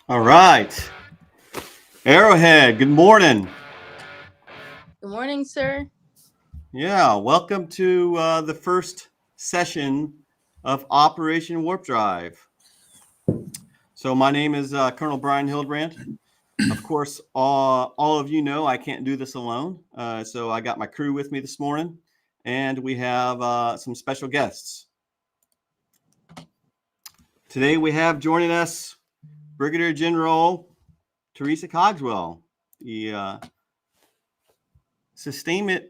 All right. Arrowhead, good morning. Good morning, sir. Yeah, welcome to the first session of Operation Warp Drive. So, my name is Colonel Brian Hildebrand. Of course, all of you know I can't do this alone. So, I got my crew with me this morning, and we have some special guests. Today, we have joining us Brigadier General Teresa Cogswell, the sustainment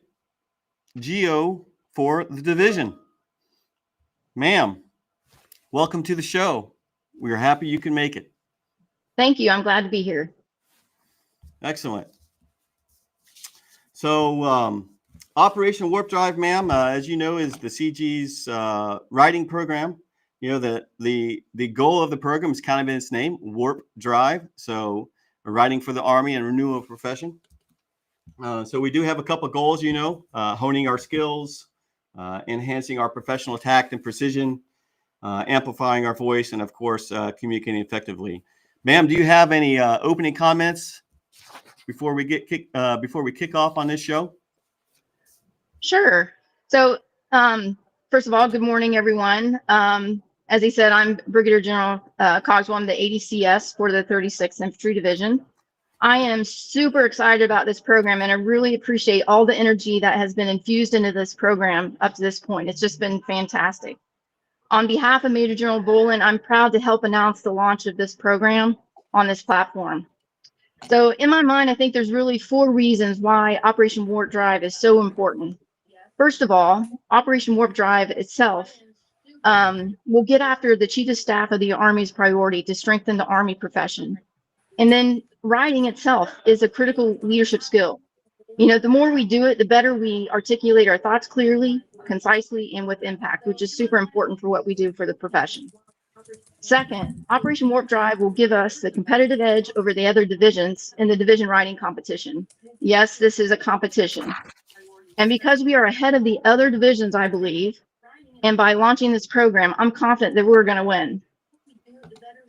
GO for the division. Ma'am, welcome to the show. We are happy you can make it. Thank you. I'm glad to be here. Excellent. So, Operation Warp Drive, ma'am, as you know, is the CG's writing program. You know, the goal of the program is kind of in its name, Warp Drive. So, we're writing for the Army and renewal of profession. So, we do have a couple of goals, honing our skills, enhancing our professional tact and precision, amplifying our voice, and of course, communicating effectively. Ma'am, do you have any opening comments before we kick off on this show? Sure. So, first of all, good morning, everyone. As he said, I'm Brigadier General Cogswell. I'm the ADCS for the 36th Infantry Division. I am super excited about this program, and I really appreciate all the energy that has been infused into this program up to this point. It's just been fantastic. On behalf of Major General Bolin, I'm proud to help announce the launch of this program on this platform. So in my mind, I think there's really 4 reasons why Operation Warp Drive is so important. First of all, Operation Warp Drive itself will get after the Chief of Staff of the Army's priority to strengthen the Army profession. And then writing itself is a critical leadership skill. You know, the more we do it, the better we articulate our thoughts clearly, concisely, and with impact, which is super important for what we do for the profession. Second, Operation Warp Drive will give us the competitive edge over the other divisions in the division writing competition. Yes, this is a competition. And because we are ahead of the other divisions, I believe, and by launching this program, I'm confident that we're going to win.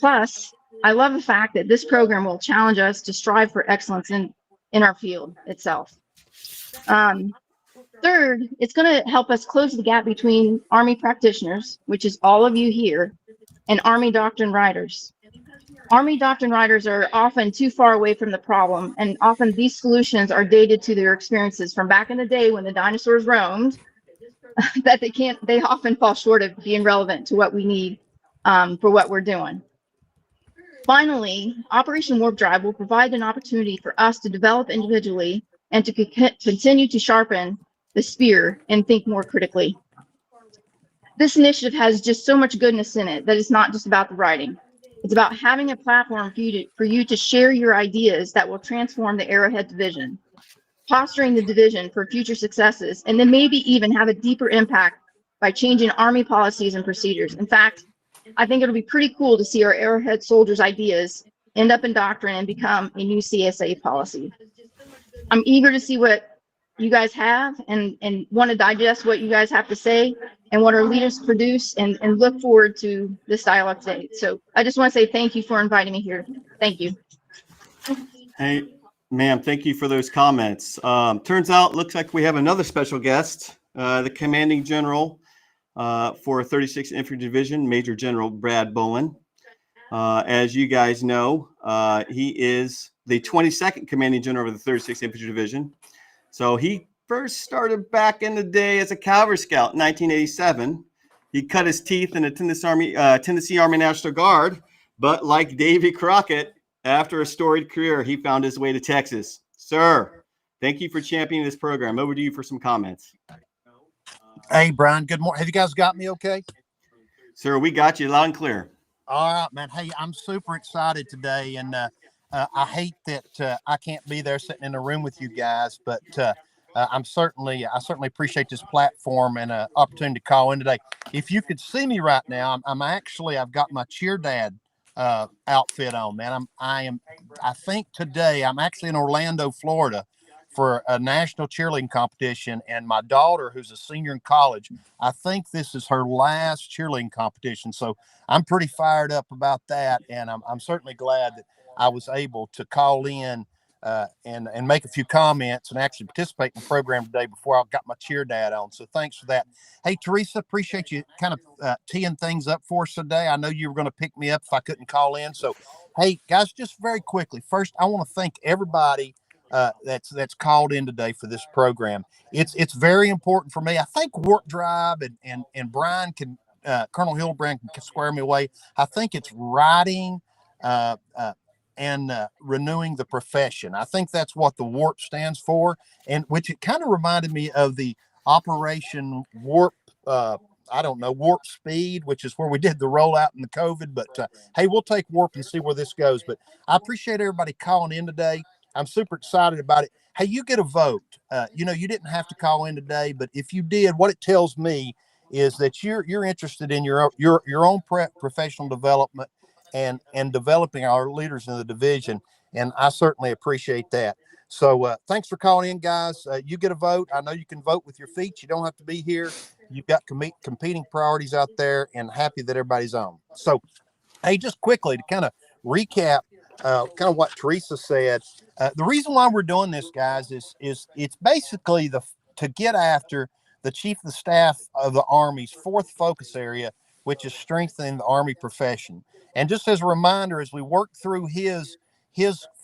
Plus, I love the fact that this program will challenge us to strive for excellence in our field itself. Third, it's going to help us close the gap between Army practitioners, which is all of you here, and Army doctrine writers. Army doctrine writers are often too far away from the problem, and often these solutions are dated to their experiences from back in the day when the dinosaurs roamed, that they often fall short of being relevant to what we need for what we're doing. Finally, Operation Warp Drive will provide an opportunity for us to develop individually and to continue to sharpen the spear and think more critically. This initiative has just so much goodness in it that it's not just about the writing. It's about having a platform for you to share your ideas that will transform the Arrowhead Division, posturing the division for future successes, and then maybe even have a deeper impact by changing Army policies and procedures. In fact, I think it'll be pretty cool to see our Arrowhead soldiers' ideas end up in doctrine and become a new CSA policy. I'm eager to see what you guys have and want to digest what you guys have to say and what our leaders produce and look forward to this dialogue today. So I just want to say thank you for inviting me here. Thank you. Hey, ma'am, thank you for those comments. Turns out, looks like we have another special guest, the Commanding General for 36th Infantry Division, Major General Brad Bolin. As you guys know, he is the 22nd Commanding General of the 36th Infantry Division. So he first started back in the day as a Cavalry Scout in 1987. He cut his teeth in the Tennessee Army National Guard, but like Davy Crockett, after a storied career, he found his way to Texas. Sir, thank you for championing this program. Over to you for some comments. Hey, Brian, good morning. Have you guys got me okay? Sir, we got you loud and clear. All right, man. Hey, I'm super excited today, and I hate that I can't be there sitting in a room with you guys, but I certainly appreciate this platform and an opportunity to call in today. If you could see me right now, I've got my cheer dad outfit on, man. I think today I'm actually in Orlando, Florida, for a national cheerleading competition. And my daughter, who's a senior in college, I think this is her last cheerleading competition. So I'm pretty fired up about that. And I'm certainly glad that I was able to call in and make a few comments and actually participate in the program today before I got my cheer dad on. So thanks for that. Hey, Teresa, appreciate you kind of teeing things up for us today. I know you were going to pick me up if I couldn't call in. So, hey, guys, just very quickly, first, I want to thank everybody that's called in today for this program. It's very important for me. I think Warp Drive and Brian can, Colonel Hildebrand can square me away. I think it's writing and renewing the profession. I think that's what the WARP stands for, and which it kind of reminded me of the Operation Warp. I don't know, Warp Speed, which is where we did the rollout in the COVID. But hey, we'll take Warp and see where this goes. But I appreciate everybody calling in today. I'm super excited about it. Hey, you get a vote. You didn't have to call in today, but if you did, what it tells me is that you're interested in your own professional development and developing our leaders in the division. And I certainly appreciate that. So thanks for calling in, guys. You get a vote. I know you can vote with your feet. You don't have to be here. You've got competing priorities out there, and happy that everybody's on. So, hey, just quickly to kind of recap kind of what Teresa said. The reason why we're doing this, guys, is it's basically to get after the Chief of the Staff of the Army's fourth focus area, which is strengthening the Army profession. And just as a reminder, as we work through his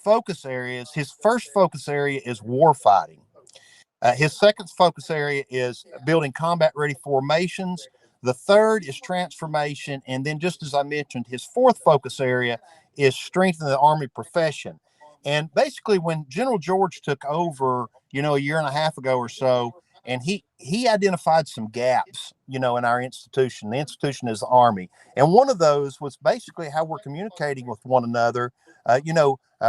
focus areas, his first focus area is warfighting. His second focus area is building combat-ready formations. The third is transformation. And then, just as I mentioned, his fourth focus area is strengthening the Army profession. And basically, when General George took over, a year and a half ago or so, and he identified some gaps, in our institution. The institution is the Army. And one of those was basically how we're communicating with one another,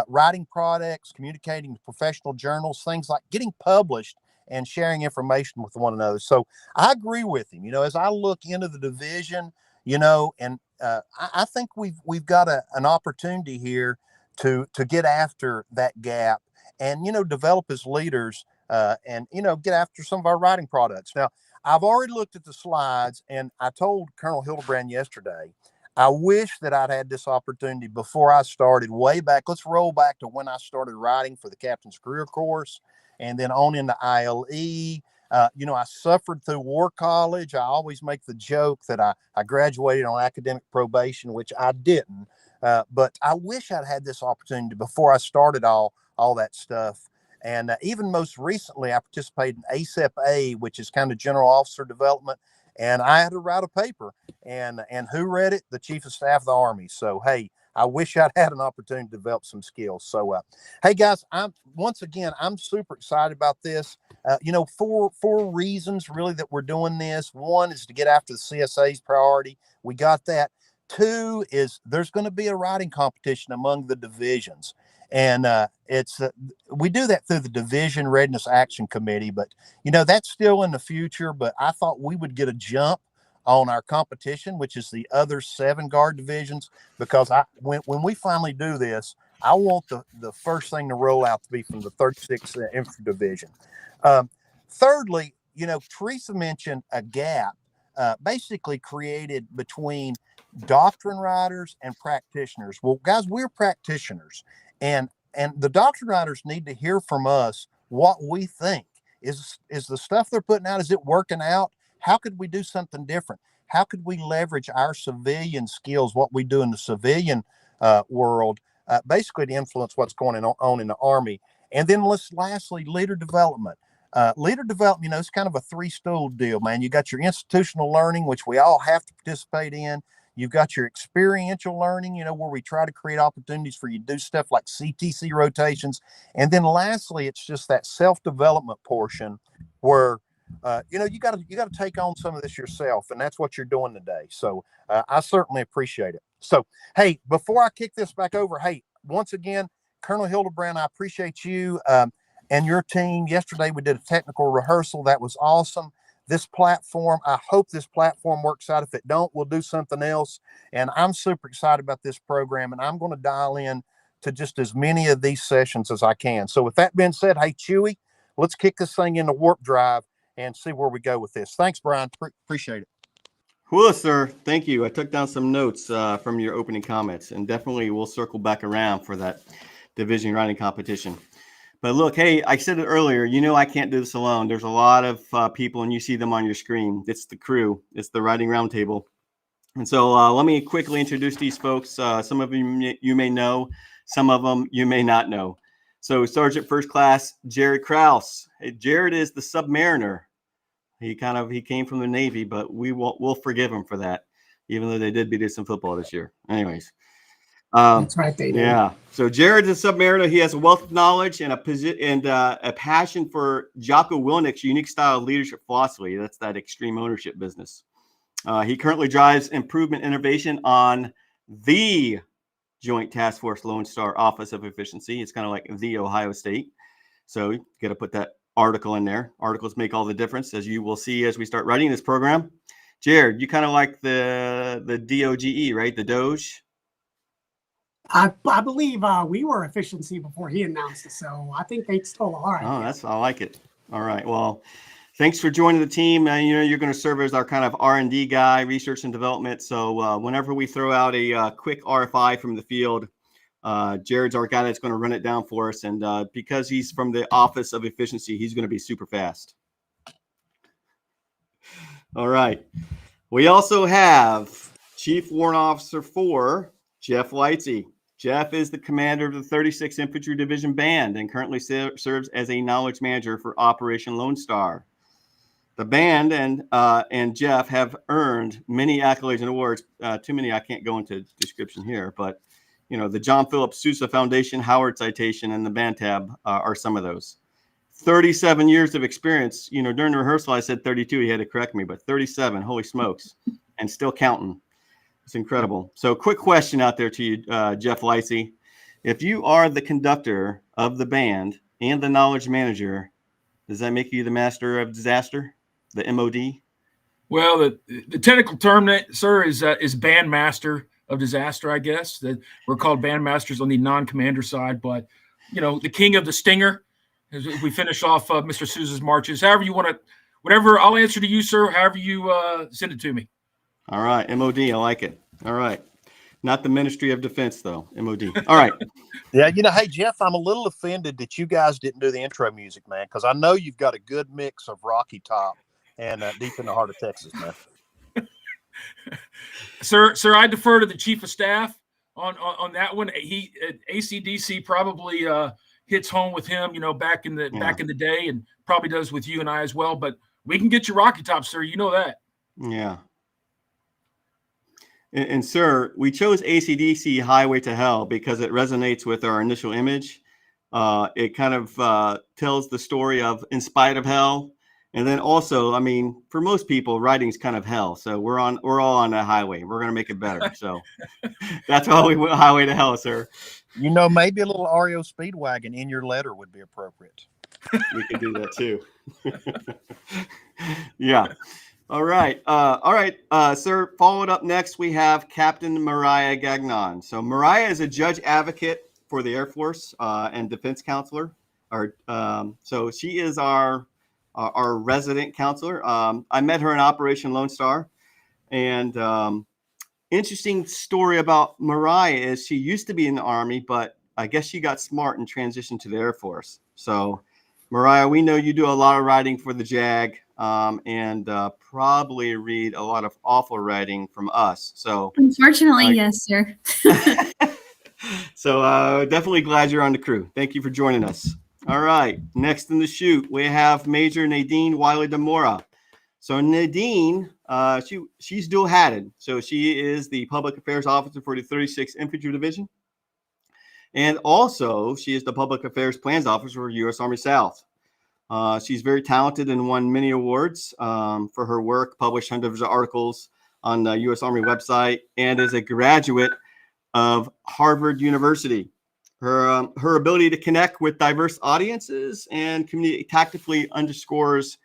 writing products, communicating with professional journals, things like getting published and sharing information with one another. So I agree with him. As I look into the division, and I think we've got an opportunity here to get after that gap and, develop as leaders and, get after some of our writing products. Now, I've already looked at the slides, and I told Colonel Hildebrand yesterday, I wish that I'd had this opportunity before I started way back. Let's roll back to when I started writing for the Captain's Career Course and then on into ILE. I suffered through War College. I always make the joke that I graduated on academic probation, which I didn't. But I wish I'd had this opportunity before I started all that stuff. And even most recently, I participated in ACEP-A, which is kind of General Officer Development. And I had to write a paper. And who read it? The Chief of Staff of the Army. So, hey, I wish I'd had an opportunity to develop some skills. So, hey, guys, I'm super excited about this. Four reasons really that we're doing this. One is to get after the CSA's priority. We got that. Two is there's going to be a writing competition among the divisions. And we do that through the Division Readiness Action Committee, but that's still in the future. But I thought we would get a jump on our competition, which is the other 7 Guard divisions, because when we finally do this, I want the first thing to roll out to be from the 36th Infantry Division. Thirdly, Teresa mentioned a gap basically created between doctrine writers and practitioners. Well, guys, we're practitioners. And the doctrine writers need to hear from us what we think. Is the stuff they're putting out, is it working out? How could we do something different? How could we leverage our civilian skills, what we do in the civilian world, basically to influence what's going on in the Army? And then lastly, leader development. Leader development, it's kind of a 3-stool deal, man. You got your institutional learning, which we all have to participate in. You've got your experiential learning, where we try to create opportunities for you to do stuff like CTC rotations. And then lastly, it's just that self-development portion where, you got to take on some of this yourself. And that's what you're doing today. So I certainly appreciate it. So, hey, before I kick this back over, hey, once again, Colonel Hildebrand, I appreciate you and your team. Yesterday, we did a technical rehearsal. That was awesome. This platform, I hope this platform works out. If it don't, we'll do something else. And I'm super excited about this program, and I'm going to dial in to just as many of these sessions as I can. So with that being said, hey, Chewy, let's kick this thing into warp drive and see where we go with this. Thanks, Brian. Appreciate it. Cool, sir. Thank you. I took down some notes from your opening comments, and definitely we'll circle back around for that division riding competition. But look, hey, I said it earlier, I can't do this alone. There's a lot of people, and you see them on your screen. It's the crew. It's the Riding Roundtable. And so let me quickly introduce these folks. Some of you may know, some of them you may not know. So Sergeant First Class Jared Kraus. Hey, Jared is the Submariner. He came from the Navy, but we'll forgive him for that, even though they did beat us in football this year. Anyways. That's right, they do. Yeah. So Jared's a Submariner. He has a wealth of knowledge and a passion for Jocko Willnick's unique style of leadership philosophy. That's that extreme ownership business. He currently drives improvement innovation on the Joint Task Force Lone Star Office of Efficiency. It's kind of like the Ohio State. So you got to put that article in there. Articles make all the difference, as you will see as we start writing this program. Jared, you kind of like the DOGE, right? The Doge. I believe we were efficiency before he announced it, so I think they stole all right. Oh, I like it. All right. Well, thanks for joining the team. You're going to serve as our kind of R&D guy, research and development. So whenever we throw out a quick RFI from the field, Jared's our guy that's going to run it down for us. And because he's from the Office of Efficiency, he's going to be super fast. All right. We also have Chief Warrant Officer 4, Jeff Lightsey. Jeff is the commander of the 36th Infantry Division Band and currently serves as a knowledge manager for Operation Lone Star. The band and Jeff have earned many accolades and awards. Too many I can't go into description here, but the John Philip Sousa Foundation, Howard Citation, and the Band Tab are some of those. 37 years of experience. During the rehearsal I said 32. He had to correct me, but 37. Holy smokes, and still counting. It's incredible. So quick question out there to you, Jeff Lightsey. If you are the conductor of the band and the knowledge manager, does that make you the master of disaster, the MOD? Well, the technical term, sir, is band master of disaster, I guess. That we're called band masters on the non-commander side, but, the king of the stinger, as we finish off Mr. Sousa's marches, however you want to, whatever, I'll answer to you, sir, however you send it to me. All right, MOD, I like it. All right. Not the Ministry of Defense, though, MOD. All right. Yeah, hey, Jeff, I'm a little offended that you guys didn't do the intro music, man, because I know you've got a good mix of Rocky Top and Deep in the Heart of Texas, man. Sir, I defer to the Chief of Staff on that one. He AC/DC probably hits home with him, back in the day, and probably does with you and I as well. But we can get you Rocky Top, sir. You know that. Yeah. And sir, we chose AC/DC Highway to Hell because it resonates with our initial image. It kind of tells the story of in spite of hell. And then also, for most people, riding's kind of hell. So we're all on a highway. We're going to make it better. So that's why we went Highway to Hell, sir. Maybe a little REO Speedwagon in your letter would be appropriate. We could do that too. Yeah. All right. Sir, followed up next, we have Captain Mariah Gagnon. So Mariah is a judge advocate for the Air Force and defense counselor. So she is our resident counselor. I met her in Operation Lone Star. And interesting story about Mariah is she used to be in the Army, but I guess she got smart and transitioned to the Air Force. So Mariah, we know you do a lot of riding for the JAG. And probably read a lot of awful writing from us. So unfortunately, yes, sir. So definitely glad you're on the crew. Thank you for joining us. All right. Next in the chute, we have Major Nadine Wiley DeMora. So Nadine, she's dual hatted. So she is the public affairs officer for the 36th Infantry Division. And also she is the public affairs plans officer for U.S. Army South. She's very talented and won many awards for her work, published hundreds of articles on the U.S. Army website, and is a graduate of Harvard University. Her ability to connect with diverse audiences and communicate tactically underscores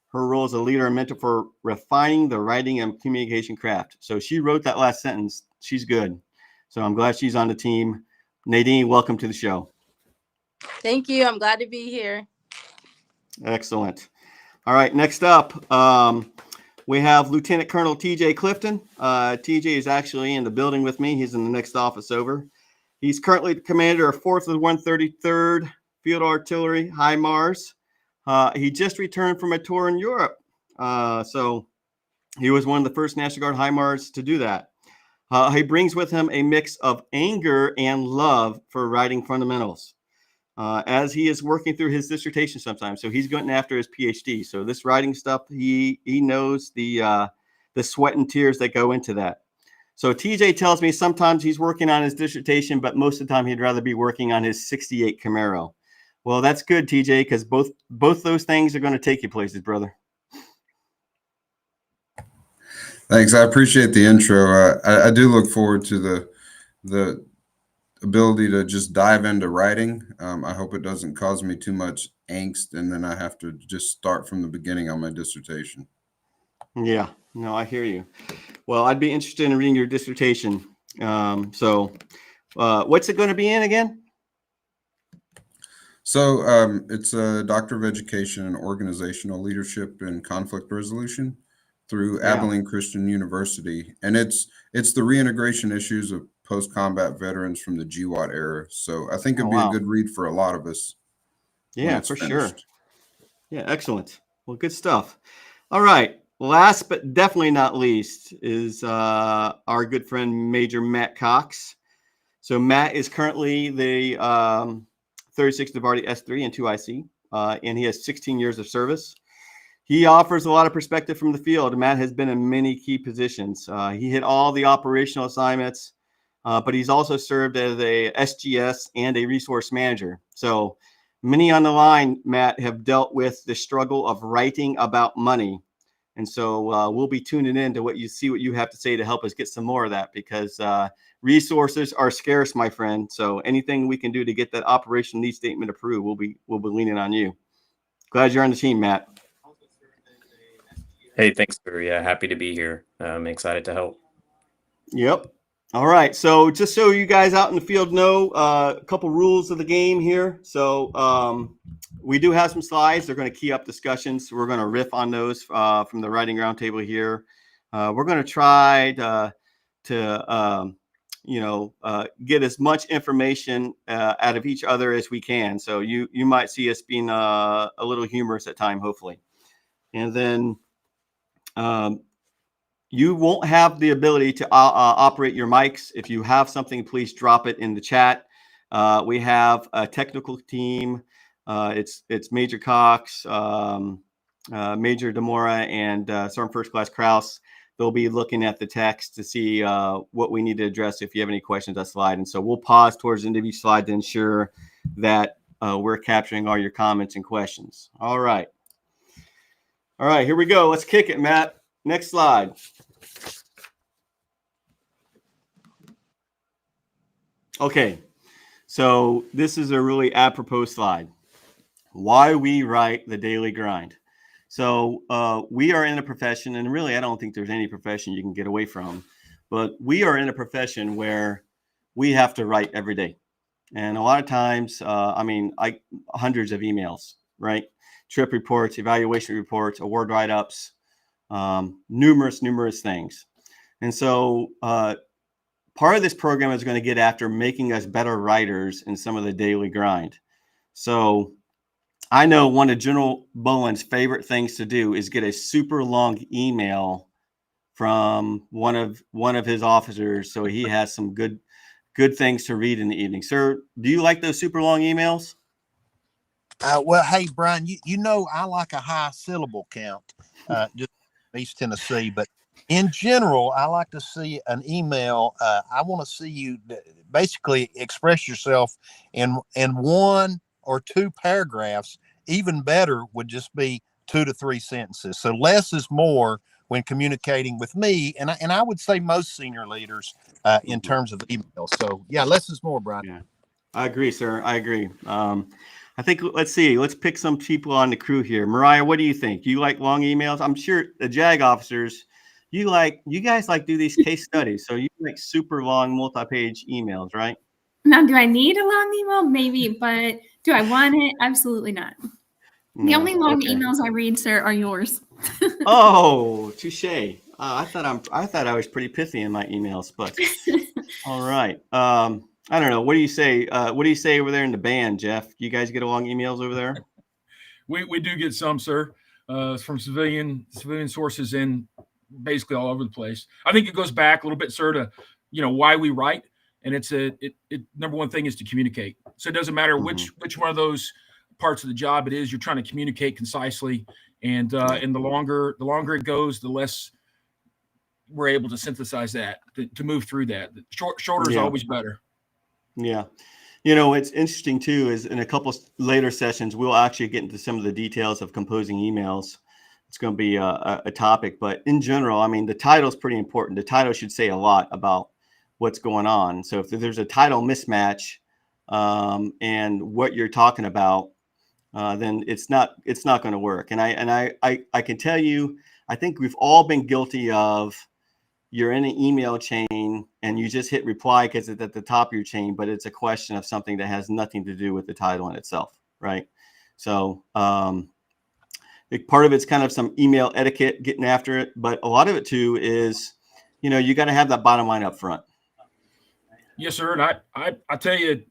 her role as a leader and mentor for refining the writing and communication craft. So she wrote that last sentence. She's good. So I'm glad she's on the team. Nadine, welcome to the show. Thank you. I'm glad to be here. Excellent. All right, next up, we have Lieutenant Colonel TJ Clifton. TJ is actually in the building with me. He's in the next office over. He's currently the commander of 4th of the 133rd Field Artillery HIMARS. He just returned from a tour in Europe. So he was one of the first National Guard HIMARS to do that. He brings with him a mix of anger and love for writing fundamentals, as he is working through his dissertation sometimes. So he's going after his PhD. So this writing stuff, he knows the sweat and tears that go into that. So TJ tells me sometimes he's working on his dissertation, but most of the time he'd rather be working on his 68 Camaro. Well, that's good, TJ, because both those things are going to take you places, brother. Thanks. I appreciate the intro. I do look forward to the ability to just dive into writing. I hope it doesn't cause me too much angst, and then I have to just start from the beginning on my dissertation. Yeah, no, I hear you. Well, I'd be interested in reading your dissertation. What's it going to be in again? So it's a Doctor of Education in Organizational Leadership and Conflict Resolution through Abilene Christian University. And it's the reintegration issues of post-combat veterans from the GWAT era. So I think it'd be a good read for a lot of us. Yeah, for sure. Yeah, excellent. Well, good stuff. All right. Last but definitely not least is our good friend Major Matt Cox. So Matt is currently the 36th Navarre S3 and 2IC, and he has 16 years of service. He offers a lot of perspective from the field. Matt has been in many key positions. He hit all the operational assignments, but he's also served as a SGS and a resource manager. So many on the line, Matt, have dealt with the struggle of writing about money. And so we'll be tuning in to what you have to say to help us get some more of that, because resources are scarce, my friend. So anything we can do to get that operational needs statement approved, we'll be leaning on you. Glad you're on the team, Matt. Hey, thanks, sir. Yeah, happy to be here. I'm excited to help. Yep. All right. So just so you guys out in the field know, a couple rules of the game here. So we do have some slides. They're going to key up discussions. We're going to riff on those from the writing roundtable here. We're going to try to get as much information out of each other as we can. So you might see us being a little humorous at time, hopefully. And then you won't have the ability to operate your mics. If you have something, please drop it in the chat. We have a technical team. It's Major Cox, Major Demora, and Sergeant First Class Kraus. They'll be looking at the text to see what we need to address if you have any questions on slide. And so we'll pause towards the end of each slide to ensure that we're capturing all your comments and questions. All right. All right, here we go. Let's kick it, Matt. Next slide. Okay, so this is a really apropos slide. Why we write the daily grind. So we are in a profession, and really I don't think there's any profession you can get away from, but we are in a profession where we have to write every day. And a lot of times, hundreds of emails, right? Trip reports, evaluation reports, award write-ups, numerous things. And so part of this program is going to get after making us better writers in some of the daily grind. So I know one of General Bowen's favorite things to do is get a super long email from one of his officers, so he has some good things to read in the evening. Sir, do you like those super long emails? Well, hey, Brian, you know I like a high syllable count, just East Tennessee. But in general, I like to see an email. I want to see you basically express yourself in one or two paragraphs. Even better would just be 2 to 3 sentences. So less is more when communicating with me, and I would say most senior leaders in terms of email. So yeah, less is more, Brian. Yeah, I agree, sir. I agree. I think, let's see, let's pick some people on the crew here. Mariah, what do you think? You like long emails? I'm sure the JAG officers, you guys do these case studies. So you like super long multi-page emails, right? Now, do I need a long email? Maybe, but do I want it? Absolutely not. The No, only long okay. emails I read, sir, are yours. Oh, touche. I thought I was pretty pithy in my emails, but all right. I don't know. What do you say? What do you say over there in the band, Jeff? You guys get along emails over there? We do get some, sir, from civilian sources and basically all over the place. I think it goes back a little bit, sir, to why we write, and it's number one thing is to communicate. So it doesn't matter which one of those parts of the job it is, you're trying to communicate concisely, and the longer it goes, the less we're able to synthesize that to move through that. Shorter is Yeah. always better. Yeah. What's interesting too is in a couple later sessions, we'll actually get into some of the details of composing emails. It's going to be a topic, but in general, I mean, the title is pretty important. The title should say a lot about what's going on. So if there's a title mismatch and what you're talking about, then it's not going to work. And I can tell you, I think we've all been guilty of, you're in an email chain and you just hit reply because it's at the top of your chain, but it's a question of something that has nothing to do with the title in itself, right? So part of it's kind of some email etiquette, getting after it, but a lot of it too is, you got to have that bottom line up front. Yes, sir. And I tell you,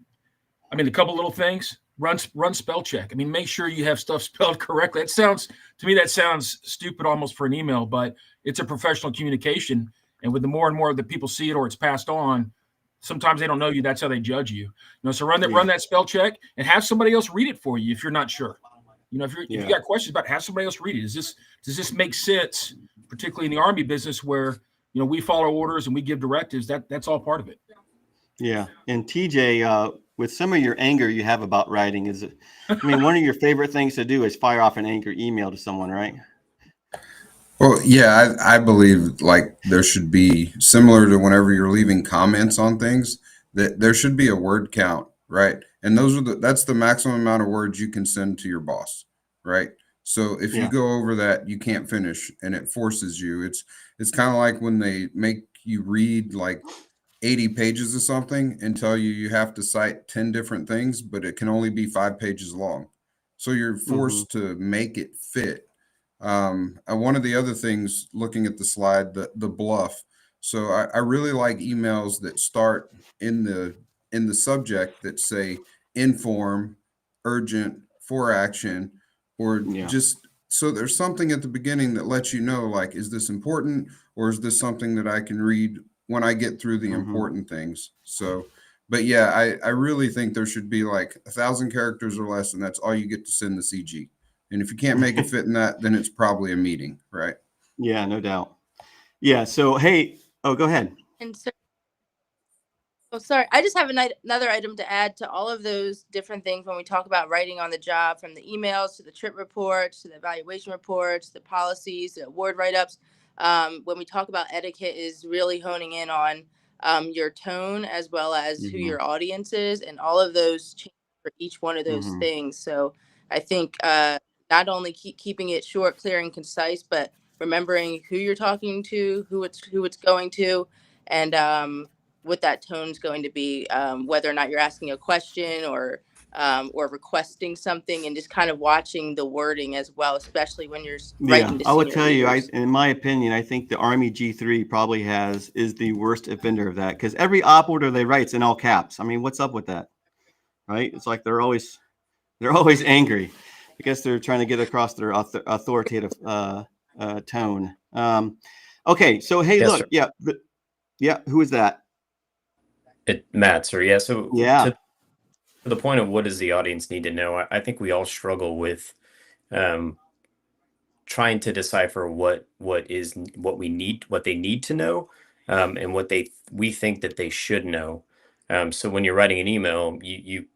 I mean, a couple little things. Run spell check. I mean, make sure you have stuff spelled correctly. That sounds stupid almost for an email, but it's a professional communication. And with the more and more that people see it or it's passed on, sometimes they don't know you. That's how they judge you. So run that spell check and have somebody else read it for you if you're not sure. If you got questions about it, have somebody else read it. Does this make sense, particularly in the Army business where we follow orders and we give directives? That's all part of it. Yeah. And TJ, with some of your anger you have about writing, one of your favorite things to do is fire off an angry email to someone, right? Well, yeah, I believe like there should be, similar to whenever you're leaving comments on things, that there should be a word count, right? And that's the maximum amount of words you can send to your boss, right? So if you go over that, you can't finish, and it forces you. It's kind of like when they make you read like 80 pages of something and tell you have to cite 10 different things, but it can only be 5 pages long. So you're forced to make it fit. One of the other things, looking at the slide, the bluff. So I really like emails that start in the subject that say inform, urgent, for action, or just so there's something at the beginning that lets you know, like, is this important, or is this something that I can read when I get through the important things? So, but yeah, I really think there should be like 1,000 characters or less, and that's all you get to send the CG. And if you can't make it fit in that, then it's probably a meeting, right? Yeah, no doubt. Yeah. So, hey, go ahead. And so, sorry, I just have another item to add to all of those different things when we talk about writing on the job, from the emails to the trip reports, to the evaluation reports, the policies, the award write-ups. When we talk about etiquette, is really honing in on your tone as well as who your audience is, and all of those change for each one of those things. So I think not only keeping it short, clear, and concise, but remembering who you're talking to, who it's going to, and what that tone's going to be, whether or not you're asking a question or requesting something, and just kind of watching the wording as well, especially when you're writing to I would senior tell you, leaders. in my opinion, I think the Army G3 probably is the worst offender of that, because every op order they write's in all caps. I mean, what's up with that? Right? It's like they're always angry. I guess they're trying to get across their authoritative tone. Okay, so hey, Yes, look, sir. who is that? Matt, sir. Yeah. So Yeah. to the point of what does the audience need to know, I think we all struggle with trying to decipher what they need to know, and what we think that they should know. So when you're writing an email, you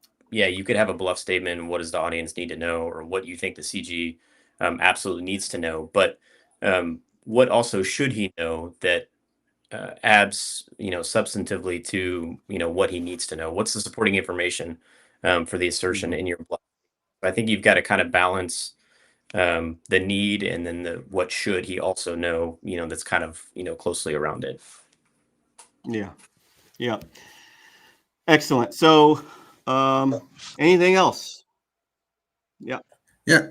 could have a bluff statement. What does the audience need to know, or what you think the CG absolutely needs to know? But what also should he know that adds, substantively to, what he needs to know? What's the supporting information for the assertion in your bluff? I think you've got to kind of balance the need and then the what should he also know, that's kind of, closely around it. Yeah. Excellent. So, anything else? Yeah. Yeah,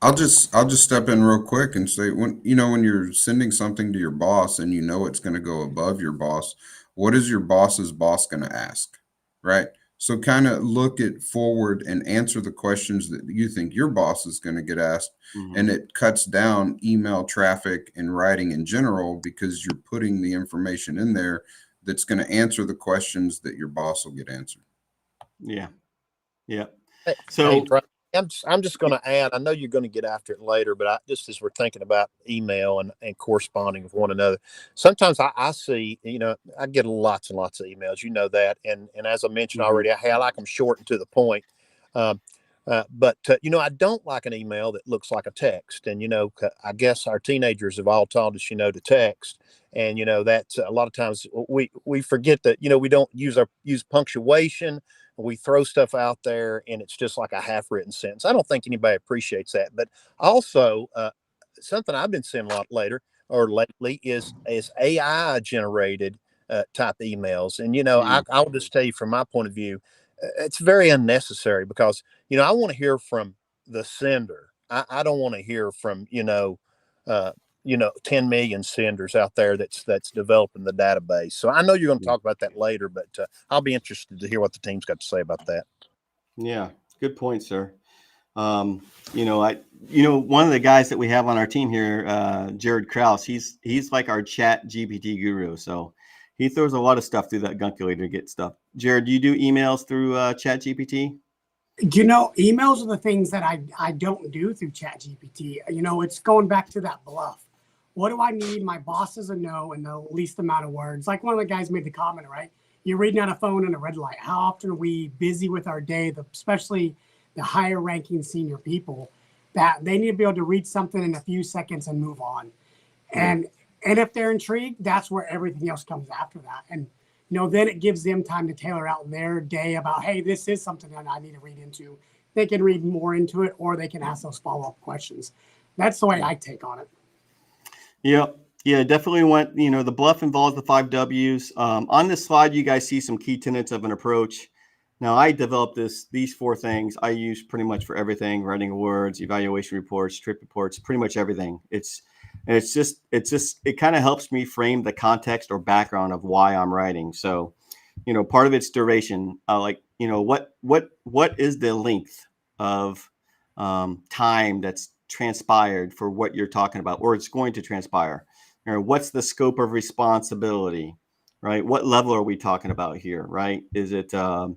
I'll just step in real quick and say, when you're sending something to your boss and it's going to go above your boss, what is your boss's boss going to ask, right? So kind of look it forward and answer the questions that you think your boss is going to get asked, and it cuts down email traffic and writing in general because you're putting the information in there that's going to answer the questions that your boss will get answered. Yeah. Yeah. Hey, So Brian, I'm just going to add, I know you're going to get after it later, but just as we're thinking about email and corresponding with one another, sometimes I see, I get lots and lots of emails, that. And as I mentioned already, I like them short and to the point. But I don't like an email that looks like a text. And, I guess our teenagers have all taught us, to text. And, that's a lot of times we forget that, we don't use punctuation. We throw stuff out there and it's just like a half written sentence. I don't think anybody appreciates that. But also, something I've been seeing a lot lately is AI generated type emails. And, I'll just tell you from my point of view, it's very unnecessary because, I want to hear from the sender. I don't want to hear from, 10 million senders out there that's developing the database. So I know you're going to talk about that later, but I'll be interested to hear what the team's got to say about that. Yeah, good point, sir. One of the guys that we have on our team here, Jared Krause, he's like our Chat GPT guru. So he throws a lot of stuff through that Gunculator to get stuff. Jared, do you do emails through Chat GPT? Emails are the things that I don't do through Chat GPT. It's going back to that bluff. What do I need? My bosses to know in the least amount of words. Like one of the guys made the comment, right? You're reading on a phone in a red light. How often are we busy with our day, especially the higher ranking senior people, that they need to be able to read something in a few seconds and move on. And if they're intrigued, that's where everything else comes after that. And then it gives them time to tailor out their day about, hey, this is something that I need to read into. They can read more into it, or they can ask those follow-up questions. That's the way I take on it. Yep. Yeah, definitely want, the bluff involves the 5 W's. On this slide, you guys see some key tenets of an approach. Now, I developed these 4 things I use pretty much for everything: writing awards, evaluation reports, trip reports, pretty much everything. It kind of helps me frame the context or background of why I'm writing. So, part of it's duration. What is the length of time that's transpired for what you're talking about, or it's going to transpire? What's the scope of responsibility, right? What level are we talking about here, right? Is it a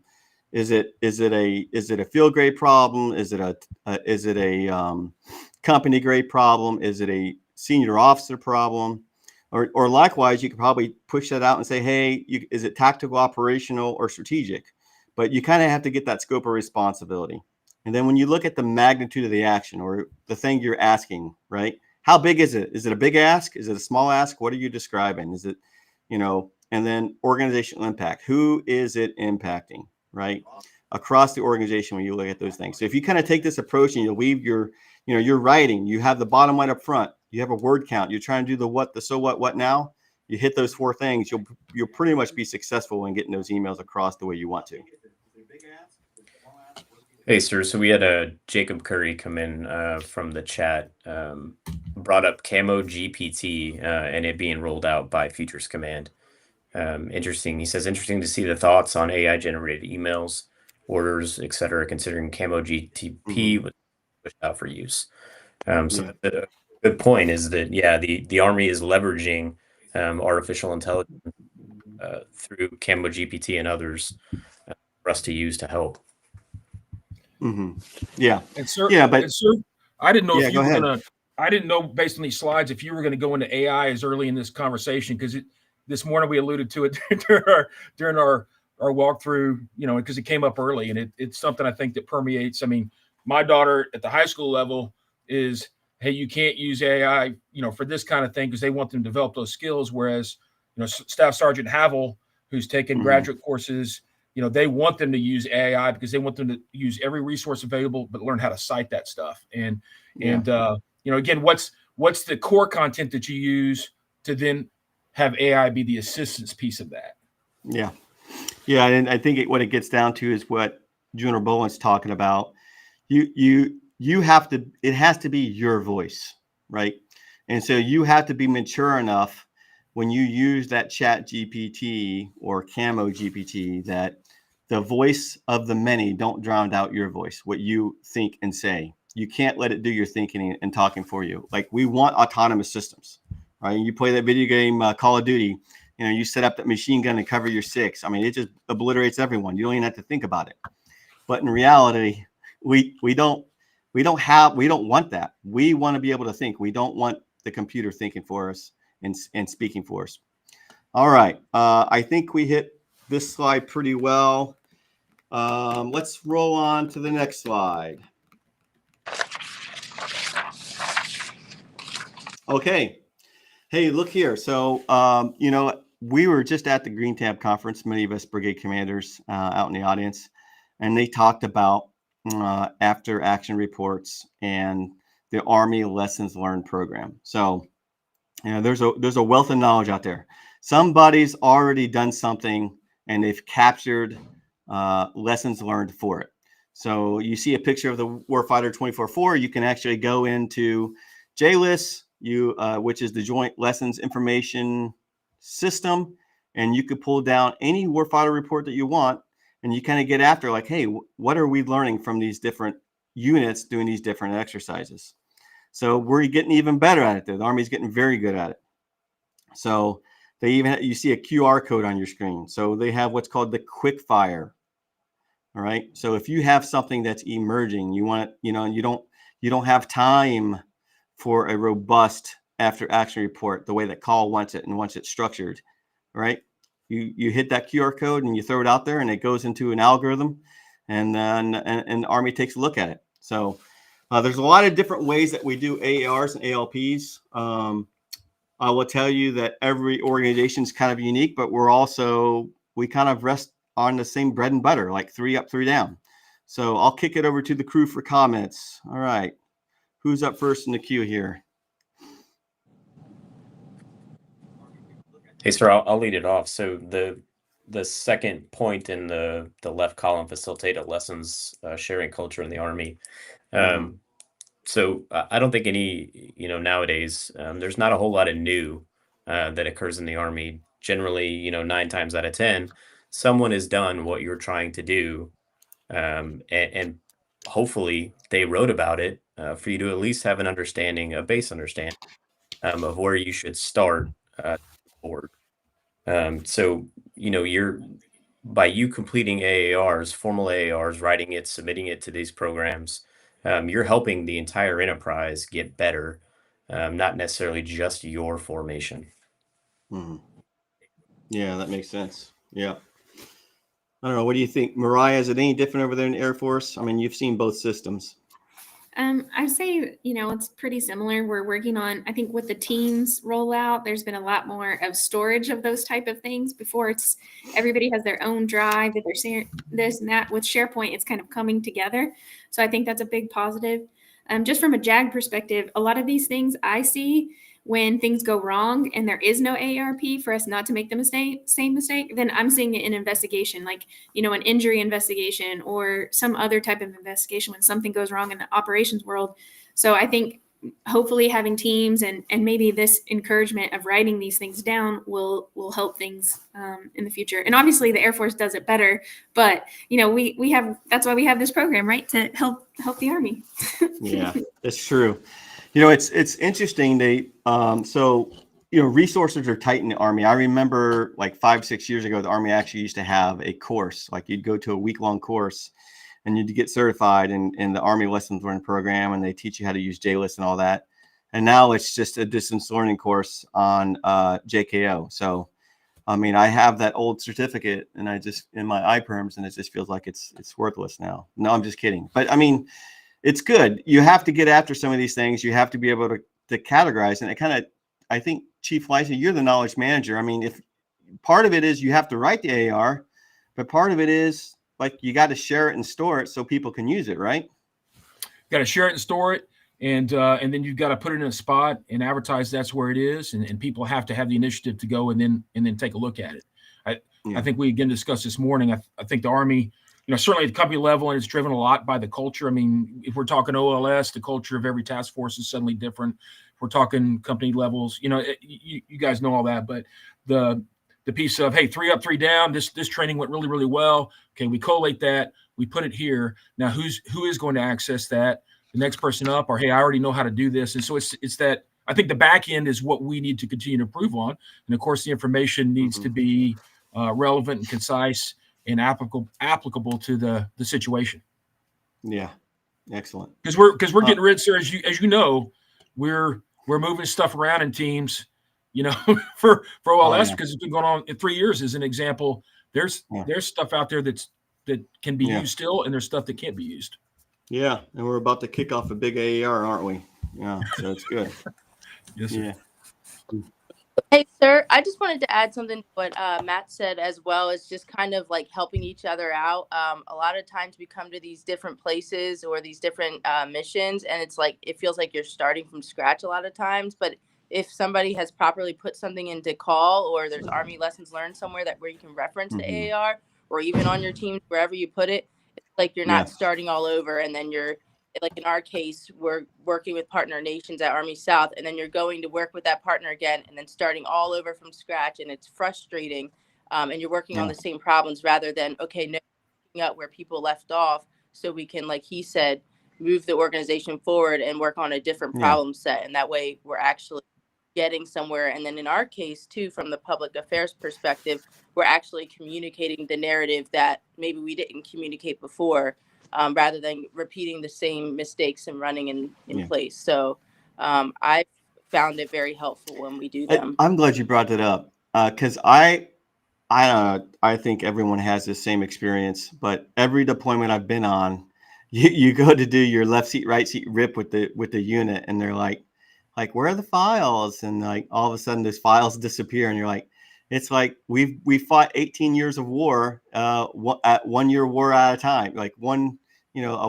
field grade problem? Is it a company grade problem? Is it a senior officer problem? Or likewise, you could probably push that out and say, hey, is it tactical, operational, or strategic? But you kind of have to get that scope of responsibility. And then when you look at the magnitude of the action or the thing you're asking, right? How big is it? Is it a big ask? Is it a small ask? What are you describing? Is it, and then organizational impact. Who is it impacting, right? Across the organization when you look at those things. So if you kind of take this approach and you leave your, you're writing, you have the bottom line up front, you have a word count, you're trying to do the what, the so what now, you hit those 4 things, you'll pretty much be successful in getting those emails across the way you want to. Hey, sir. So we had Jacob Curry come in from the chat, brought up Camo GPT and it being rolled out by Futures Command. Interesting. He says, interesting to see the thoughts on AI generated emails, orders, etc., considering Camo GTP was pushed out for use. The good point is that, the Army is leveraging artificial intelligence through Camo GPT and others for us to use to help. Yeah. And sir, I didn't know if you were gonna. I didn't know based on these slides if you were going to go into AI as early in this conversation, because this morning we alluded to it during our walkthrough. Because it came up early, and it's something I think that permeates. I mean, my daughter at the high school level is, hey, you can't use AI, for this kind of thing, because they want them to develop those skills. Whereas, Staff Sergeant Havel, who's taken graduate courses, they want them to use AI because they want them to use every resource available, but learn how to cite that stuff. And again, what's the core content that you use to then have AI be the assistance piece of that? Yeah. And I think what it gets down to is what Junior Boland's talking about. You it has to be your voice, right? And so you have to be mature enough when you use that Chat GPT or Camo GPT that the voice of the many don't drown out your voice, what you think and say. You can't let it do your thinking and talking for you. Like, we want autonomous systems, right? You play that video game, Call of Duty, you set up that machine gun and cover your six. I mean, it just obliterates everyone. You don't even have to think about it. But in reality, we don't want that. We want to be able to think. We don't want the computer thinking for us and speaking for us. All right. I think we hit this slide pretty well. Let's roll on to the next slide. Okay. Hey, look here. So, we were just at the Green Tab conference, many of us brigade commanders out in the audience, and they talked about after action reports and the Army Lessons Learned program. So, there's a wealth of knowledge out there. Somebody's already done something and they've captured lessons learned for it. So you see a picture of the Warfighter 24/4. You can actually go into JLIS, which is the Joint Lessons Information System, and you could pull down any warfighter report that you want, and you kind of get after like, hey, what are we learning from these different units doing these different exercises? So we're getting even better at it there. The Army's getting very good at it. So you see a QR code on your screen. So they have what's called the quick fire. All right. So if you have something that's emerging, you want, you don't have time for a robust after action report the way that Call wants it and wants it structured. Right. You hit that QR code and you throw it out there and it goes into an algorithm, and then and the Army takes a look at it. So there's a lot of different ways that we do AARs and ALPs. I will tell you that every organization is kind of unique, but we kind of rest on the same bread and butter, like 3 up, 3 down. So I'll kick it over to the crew for comments. All right. Who's up first in the queue here? Hey, sir, I'll lead it off. So the second point in the left column, facilitate a lessons sharing culture in the Army. So I don't think nowadays there's not a whole lot of new that occurs in the Army. Generally, 9 times out of 10, someone has done what you're trying to do, and hopefully they wrote about it for you to at least have a base understanding of where you should start forward. So by you completing AARs, formal AARs, writing it, submitting it to these programs, you're helping the entire enterprise get better, not necessarily just your formation. Mm-hmm. Yeah, that makes sense. Yeah. I don't know. What do you think, Mariah? Is it any different over there in the Air Force? I mean, you've seen both systems. I'd say, it's pretty similar. We're working on, I think with the Teams rollout, there's been a lot more of storage of those type of things. Before everybody has their own drive that they're sharing this and that. With SharePoint, it's kind of coming together. So I think that's a big positive. Just from a JAG perspective, a lot of these things I see when things go wrong and there is no AARP for us not to make the same mistake, then I'm seeing it in investigation, like, an injury investigation or some other type of investigation when something goes wrong in the operations world. So I think hopefully having teams and maybe this encouragement of writing these things down will help things in the future. And obviously the Air Force does it better, but that's why we have this program, right? To help the Army. Yeah, it's true. It's interesting. Resources are tight in the Army. I remember like 5-6 years ago, the Army actually used to have a course, like you'd go to a week-long course and you'd get certified in the Army Lessons Learned program, and they teach you how to use JLIS and all that. And now it's just a distance learning course on JKO. So, I mean, I have that old certificate and in my iPerms, and it just feels like it's worthless now. No, I'm just kidding. But I mean, it's good. You have to get after some of these things. You have to be able to categorize. And I think, Chief Lysa, you're the knowledge manager. I mean, if part of it is you have to write the AR, but part of it is like you got to share it and store it so people can use it, right? Got to share it and store it. And then you've got to put it in a spot and advertise that's where it is. And people have to have the initiative to go and then take a look at it. I think we again discussed this morning. I think the Army, certainly at the company level, and it's driven a lot by the culture. I mean, if we're talking OLS, the culture of every task force is suddenly different. If we're talking company levels, you guys know all that, but the piece of, hey, 3 up, 3 down, this training went really, really well. Okay, we collate that, we put it here. Now who is going to access that? The next person up, or hey, I already know how to do this. And so it's that, I think the back end is what we need to continue to improve on. And of course, the information needs to be relevant and concise and applicable to the situation. Yeah, excellent. Because we're getting rid, sir, as you know, we're moving stuff around in teams, for OLS, because it's been going on in 3 years. As an example, there's stuff out there that can be used still, and there's stuff that can't be used. Yeah, and we're about to kick off a big AAR, aren't we? Yeah, so it's good. Yes, sir. Yeah. Hey, sir, I just wanted to add something to what Matt said, as well as just kind of like helping each other out. A lot of times we come to these different places or these different missions, and it's like it feels like you're starting from scratch a lot of times. But if somebody has properly put something into call, or there's Army lessons learned somewhere where you can reference the AAR, or even on your team, wherever you put it, it's like you're not starting all over, and then you're, like in our case, we're working with partner nations at Army South, and then you're going to work with that partner again, and then starting all over from scratch, and it's frustrating. And you're working on the same problems rather than, picking up where people left off, so we can, like he said, move the organization forward and work on a different problem set. And that way we're actually getting somewhere. And then in our case too, from the public affairs perspective, we're actually communicating the narrative that maybe we didn't communicate before. Rather than repeating the same mistakes and running in place. So I found it very helpful when we do them. I'm glad you brought that up, because I think everyone has the same experience, but every deployment I've been on, you go to do your left seat, right seat rip with the unit, and they're like, where are the files? And like all of a sudden those files disappear, and you're like, it's like we fought 18 years of war at 1 year war at a time, like a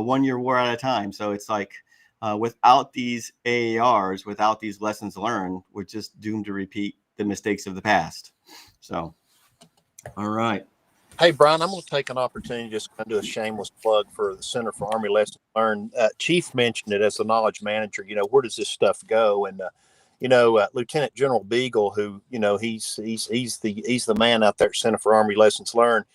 1 year war at a time. So it's like without these AARs, without these lessons learned, we're just doomed to repeat the mistakes of the past. So, all right. Hey, Brian, I'm going to take an opportunity just to do a shameless plug for the Center for Army Lessons Learned. Chief mentioned it as the knowledge manager. Where does this stuff go? And Lieutenant General Beagle, who he's the man out there at Center for Army Lessons Learned.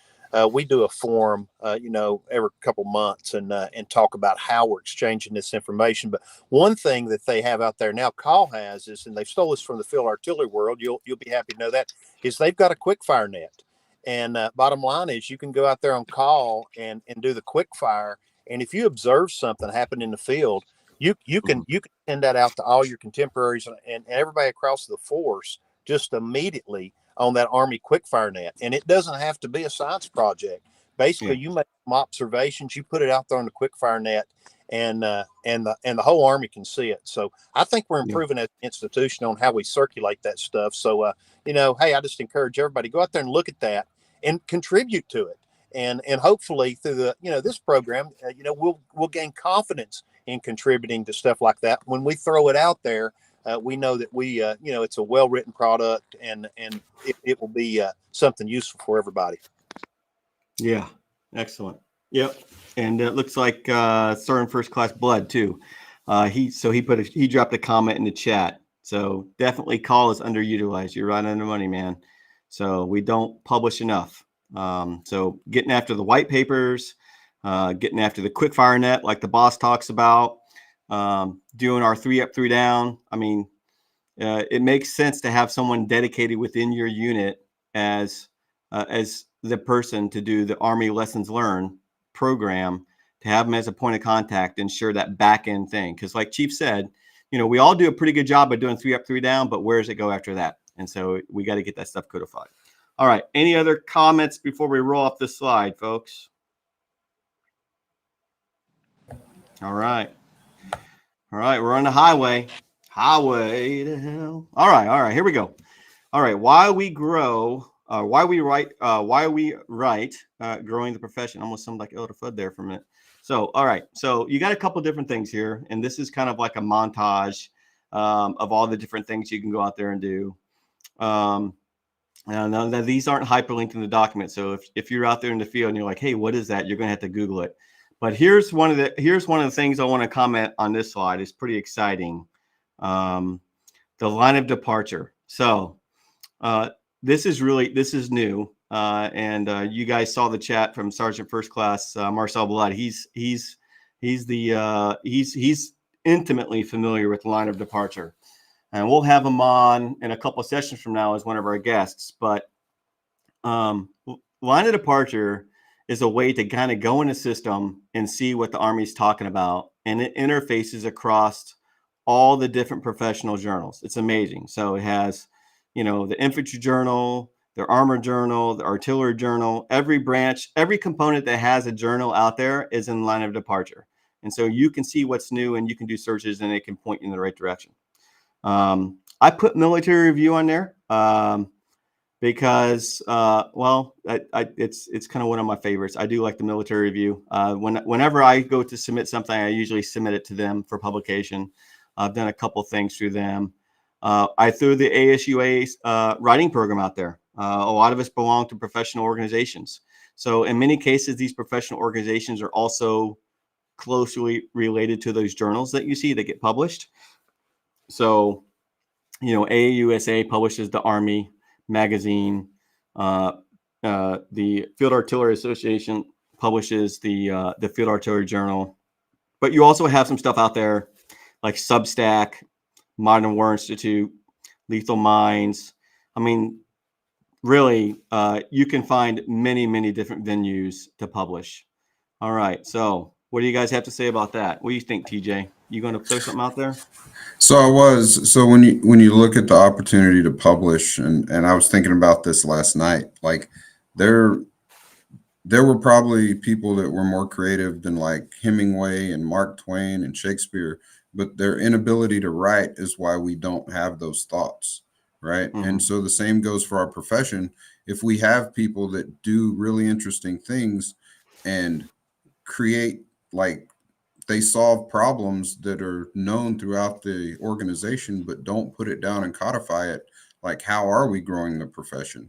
We do a forum, every couple months and talk about how we're exchanging this information. But one thing that they have out there now, Call has, is, and they've stole this from the field artillery world. You'll be happy to know that, is they've got a quick fire net. And bottom line is, you can go out there on Call and do the quick fire. And if you observe something happen in the field, you can send that out to all your contemporaries and everybody across the force just immediately on that Army quickfire net. And it doesn't have to be a science project. Basically, you make some observations, you put it out there on the quickfire net, and the whole Army can see it. So I think we're improving as an institution on how we circulate that stuff. So hey, I just encourage everybody, go out there and look at that and contribute to it. And hopefully through the this program, we'll gain confidence in contributing to stuff like that. When we throw it out there, we know that we it's a well-written product, and it will be something useful for everybody. Yeah, excellent. Yep, and it looks like Sergeant First Class Blood too. He dropped a comment in the chat. So definitely Call is underutilized. You're right on the money, man. So we don't publish enough. So getting after the white papers, getting after the quickfire net, like the boss talks about, doing our 3 up, 3 down. I mean, it makes sense to have someone dedicated within your unit as the person to do the Army Lessons Learned program, to have them as a point of contact, ensure that back end thing. Because like Chief said, we all do a pretty good job of doing 3 up, 3 down, but where does it go after that? And so we got to get that stuff codified. All right. Any other comments before we roll off this slide, folks? All right. All right. We're on the highway. Highway to hell. All right. Here we go. All right. Why we write, growing the profession. Almost sounded like Elder Fudd there for a minute. So, all right. So you got a couple different things here, and this is kind of like a montage of all the different things you can go out there and do. Now, these aren't hyperlinked in the document. So if you're out there in the field and you're like, hey, what is that? You're going to have to Google it. But here's one of the things I want to comment on this slide. It's pretty exciting. The line of departure. So this is new. And you guys saw the chat from Sergeant First Class Marcel Blood. He's intimately familiar with line of departure. And we'll have him on in a couple of sessions from now as one of our guests. But line of departure is a way to kind of go in a system and see what the Army's talking about. And it interfaces across all the different professional journals. It's amazing. So it has, the infantry journal, the armor journal, the artillery journal, every branch, every component that has a journal out there is in line of departure. And so you can see what's new and you can do searches and it can point you in the right direction. I put military review on there because, it's kind of one of my favorites. I do like the military review. Whenever I go to submit something, I usually submit it to them for publication. I've done a couple things through them. I threw the ASUA writing program out there. A lot of us belong to professional organizations. So in many cases, these professional organizations are also closely related to those journals that you see that get published. So, AAUSA publishes the Army magazine. The Field Artillery Association publishes the Field Artillery Journal. But you also have some stuff out there like Substack, Modern War Institute, Lethal Minds. I mean, really, you can find many, many different venues to publish. All right. So what do you guys have to say about that? What do you think, TJ? You going to throw something out there? So when you look at the opportunity to publish, and I was thinking about this last night, like there were probably people that were more creative than like Hemingway and Mark Twain and Shakespeare, but their inability to write is why we don't have those thoughts, right? Mm-hmm. And so the same goes for our profession. If we have people that do really interesting things and create, like, they solve problems that are known throughout the organization, but don't put it down and codify it. Like, how are we growing the profession?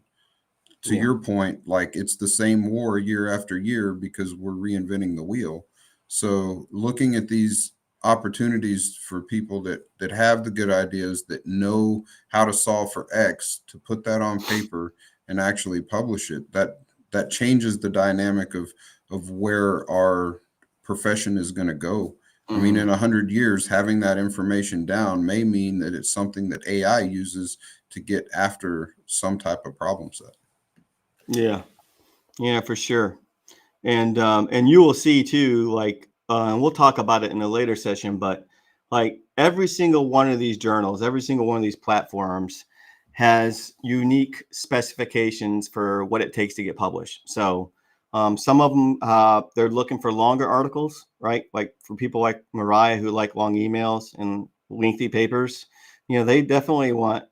To your point, like, it's the same war year after year because we're reinventing the wheel. So looking at these opportunities for people that have the good ideas, that know how to solve for X, to put that on paper and actually publish it, that changes the dynamic of where our profession is going to go. I mean, in 100 years, having that information down may mean that it's something that AI uses to get after some type of problem set. Yeah, for sure. And you will see too, like, and we'll talk about it in a later session, but like every single one of these journals, every single one of these platforms has unique specifications for what it takes to get published. So some of them, they're looking for longer articles, right? Like for people like Mariah who like long emails and lengthy papers, they definitely want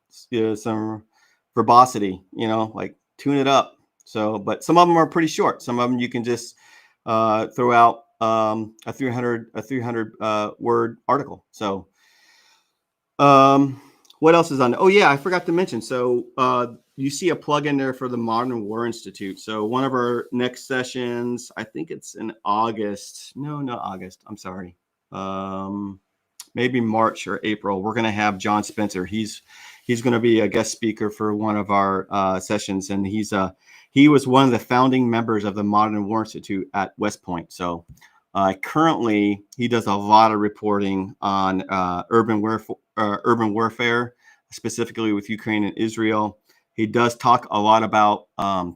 some verbosity, like tune it up. So, but some of them are pretty short. Some of them you can just throw out a 300 word article. So, what else is on? Oh yeah, I forgot to mention. So, you see a plug in there for the Modern War Institute. So one of our next sessions, I think it's in August. No, not August. I'm sorry. Maybe March or April. We're going to have John Spencer. He's going to be a guest speaker for one of our sessions, and he was one of the founding members of the Modern War Institute at West Point. So currently, he does a lot of reporting on urban warfare, specifically with Ukraine and Israel. He does talk a lot about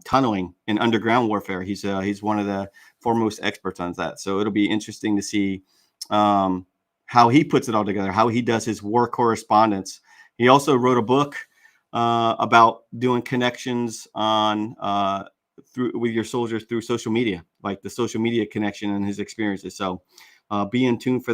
tunneling and underground warfare. He's one of the foremost experts on that. So it'll be interesting to see how he puts it all together, how he does his war correspondence. He also wrote a book about doing connections on with your soldiers through social media, like the social media connection and his experiences. So be in tune for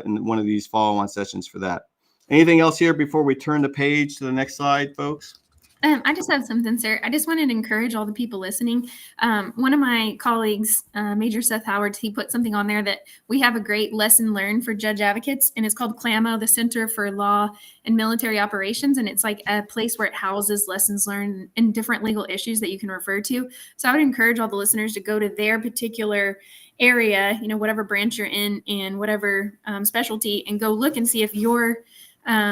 in one of these follow-on sessions for that. Anything else here before we turn the page to the next slide, folks? I just have something, sir. I just wanted to encourage all the people listening. One of my colleagues, Major Seth Howard, he put something on there that we have a great lesson learned for judge advocates, and it's called CLAMO, the Center for Law and Military Operations. And it's like a place where it houses lessons learned in different legal issues that you can refer to. So I would encourage all the listeners to go to their particular area, whatever branch you're in and whatever specialty, and go look and see if your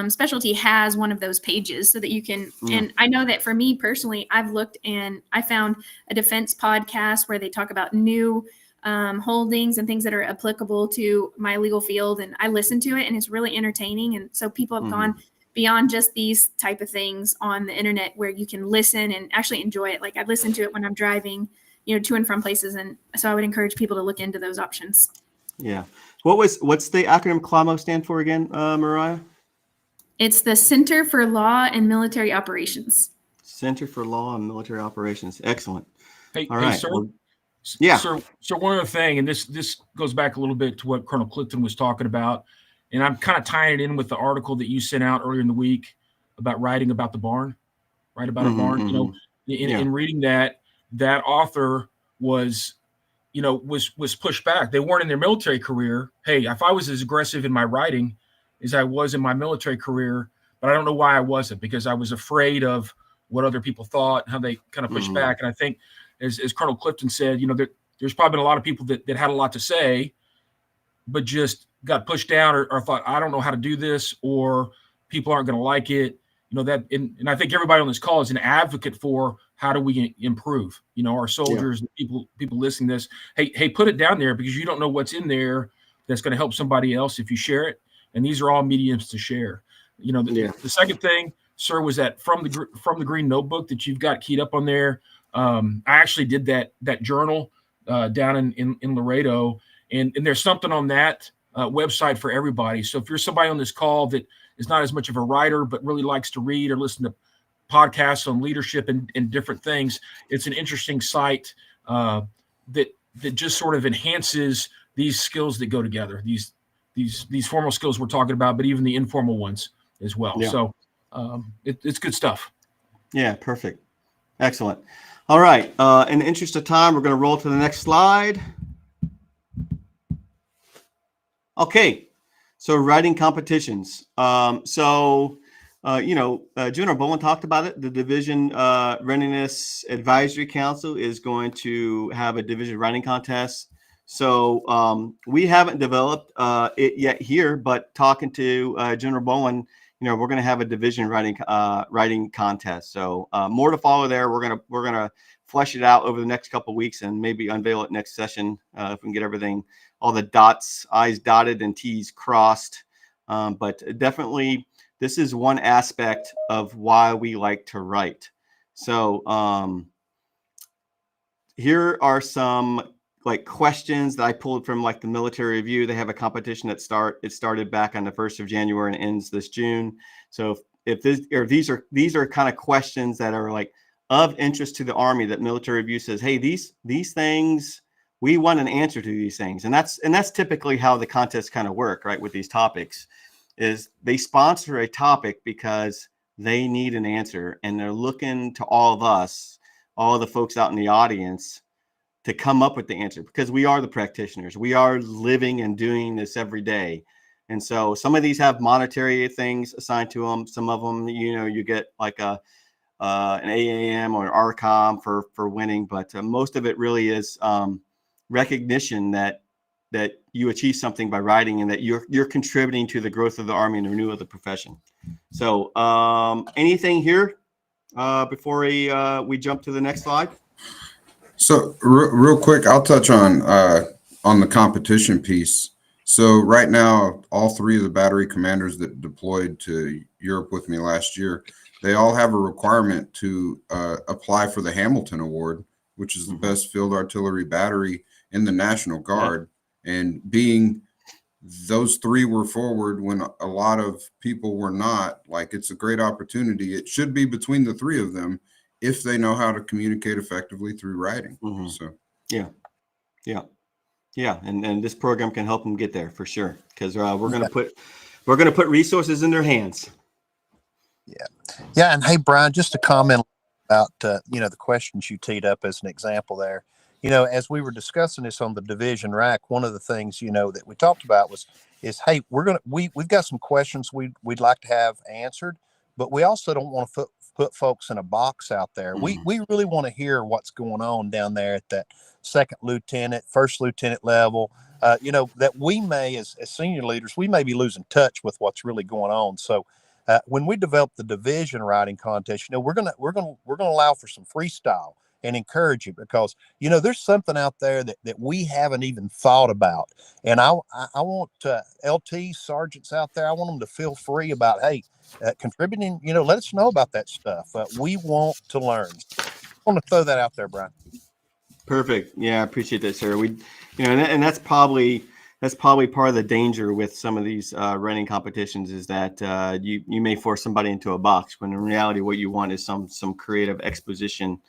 specialty has one of those pages so that you can. And I know that for me personally, I've looked and I found a defense podcast where they talk about new holdings and things that are applicable to my legal field. And I listen to it and it's really entertaining. And so people have gone beyond just these type of things on the internet where you can listen and actually enjoy it. Like I listen to it when I'm driving, to and from places. And so I would encourage people to look into those options. Yeah. What's the acronym CLAMO stand for again, Mariah? It's the Center for Law and Military Operations. Center for Law and Military Operations. Excellent. Hey, All right. sir. Well, yeah. So one other thing, and this goes back a little bit to what Colonel Clifton was talking about, and I'm kind of tying it in with the article that you sent out earlier in the week about writing about the barn, right? About a barn. In reading that author was pushed back. They weren't in their military career. Hey, if I was as aggressive in my writing as I was in my military career, but I don't know why I wasn't, because I was afraid of what other people thought and how they kind of pushed back. And I think, as Colonel Clifton said, there's probably been a lot of people that had a lot to say, but just got pushed down or thought, I don't know how to do this, or people aren't going to like it. And I think everybody on this call is an advocate for how do we improve, our soldiers, people listening to this. Hey, put it down there, because you don't know what's in there that's going to help somebody else if you share it. And these are all mediums to share. The second thing, sir, was that from the green notebook that you've got keyed up on there. I actually did that journal down in Laredo, and there's something on that website for everybody. So if you're somebody on this call that is not as much of a writer, but really likes to read or listen to podcasts on leadership and different things, it's an interesting site that just sort of enhances these skills that go together. These formal skills we're talking about, but even the informal ones as well. Yeah. So it's good stuff. Yeah, perfect. Excellent. All right. In the interest of time, we're going to roll to the next slide. Okay. So writing competitions. General Bowen talked about it. The Division Readiness Advisory Council is going to have a division writing contest. So we haven't developed it yet here, but talking to General Bowen, we're going to have a division writing contest. So more to follow there. We're gonna flesh it out over the next couple of weeks and maybe unveil it next session if we can get everything, all the I's dotted and T's crossed. But definitely, this is one aspect of why we like to write. So here are some questions that I pulled from the Military Review. They have a competition that started back on the 1st of January and ends this June. So if these are kind of questions that are of interest to the Army, that Military Review says, hey, these things, we want an answer to these things. And that's typically how the contests kind of work, right? With these topics, is they sponsor a topic because they need an answer, and they're looking to all of us, all of the folks out in the audience, to come up with the answer, because we are the practitioners. We are living and doing this every day. And so some of these have monetary things assigned to them. Some of them, you get an AAM or an RCOM for winning, but most of it really is recognition that you achieve something by writing, and that you're contributing to the growth of the Army and the renewal of the profession. So anything here before we jump to the next slide? So real quick, I'll touch on the competition piece. So right now, all three of the battery commanders that deployed to Europe with me last year, they all have a requirement to apply for the Hamilton Award, which is the best field artillery battery in the National Guard. And being those three were forward when a lot of people were not, it's a great opportunity. It should be between the three of them, if they know how to communicate effectively through writing. So yeah, and this program can help them get there for sure, because we're going to put resources in their hands. Yeah, and hey, Brian, just to comment about the questions you teed up as an example there. As we were discussing this on the division rack, one of the things that we talked about is hey, we've got some questions we'd like to have answered, but we also don't want to put folks in a box out there. We really want to hear what's going on down there at that second lieutenant, first lieutenant level. That we may, as senior leaders, we may be losing touch with what's really going on. So. When we develop the division writing contest, we're gonna allow for some freestyle and encourage you, because there's something out there that we haven't even thought about, and I want LT sergeants out there. I want them to feel free about contributing. Let us know about that stuff. We want to learn. I want to throw that out there, Brian. Perfect. Yeah, I appreciate that, sir. And that's probably part of the danger with some of these running competitions, is that you may force somebody into a box, when in reality what you want is some creative exposition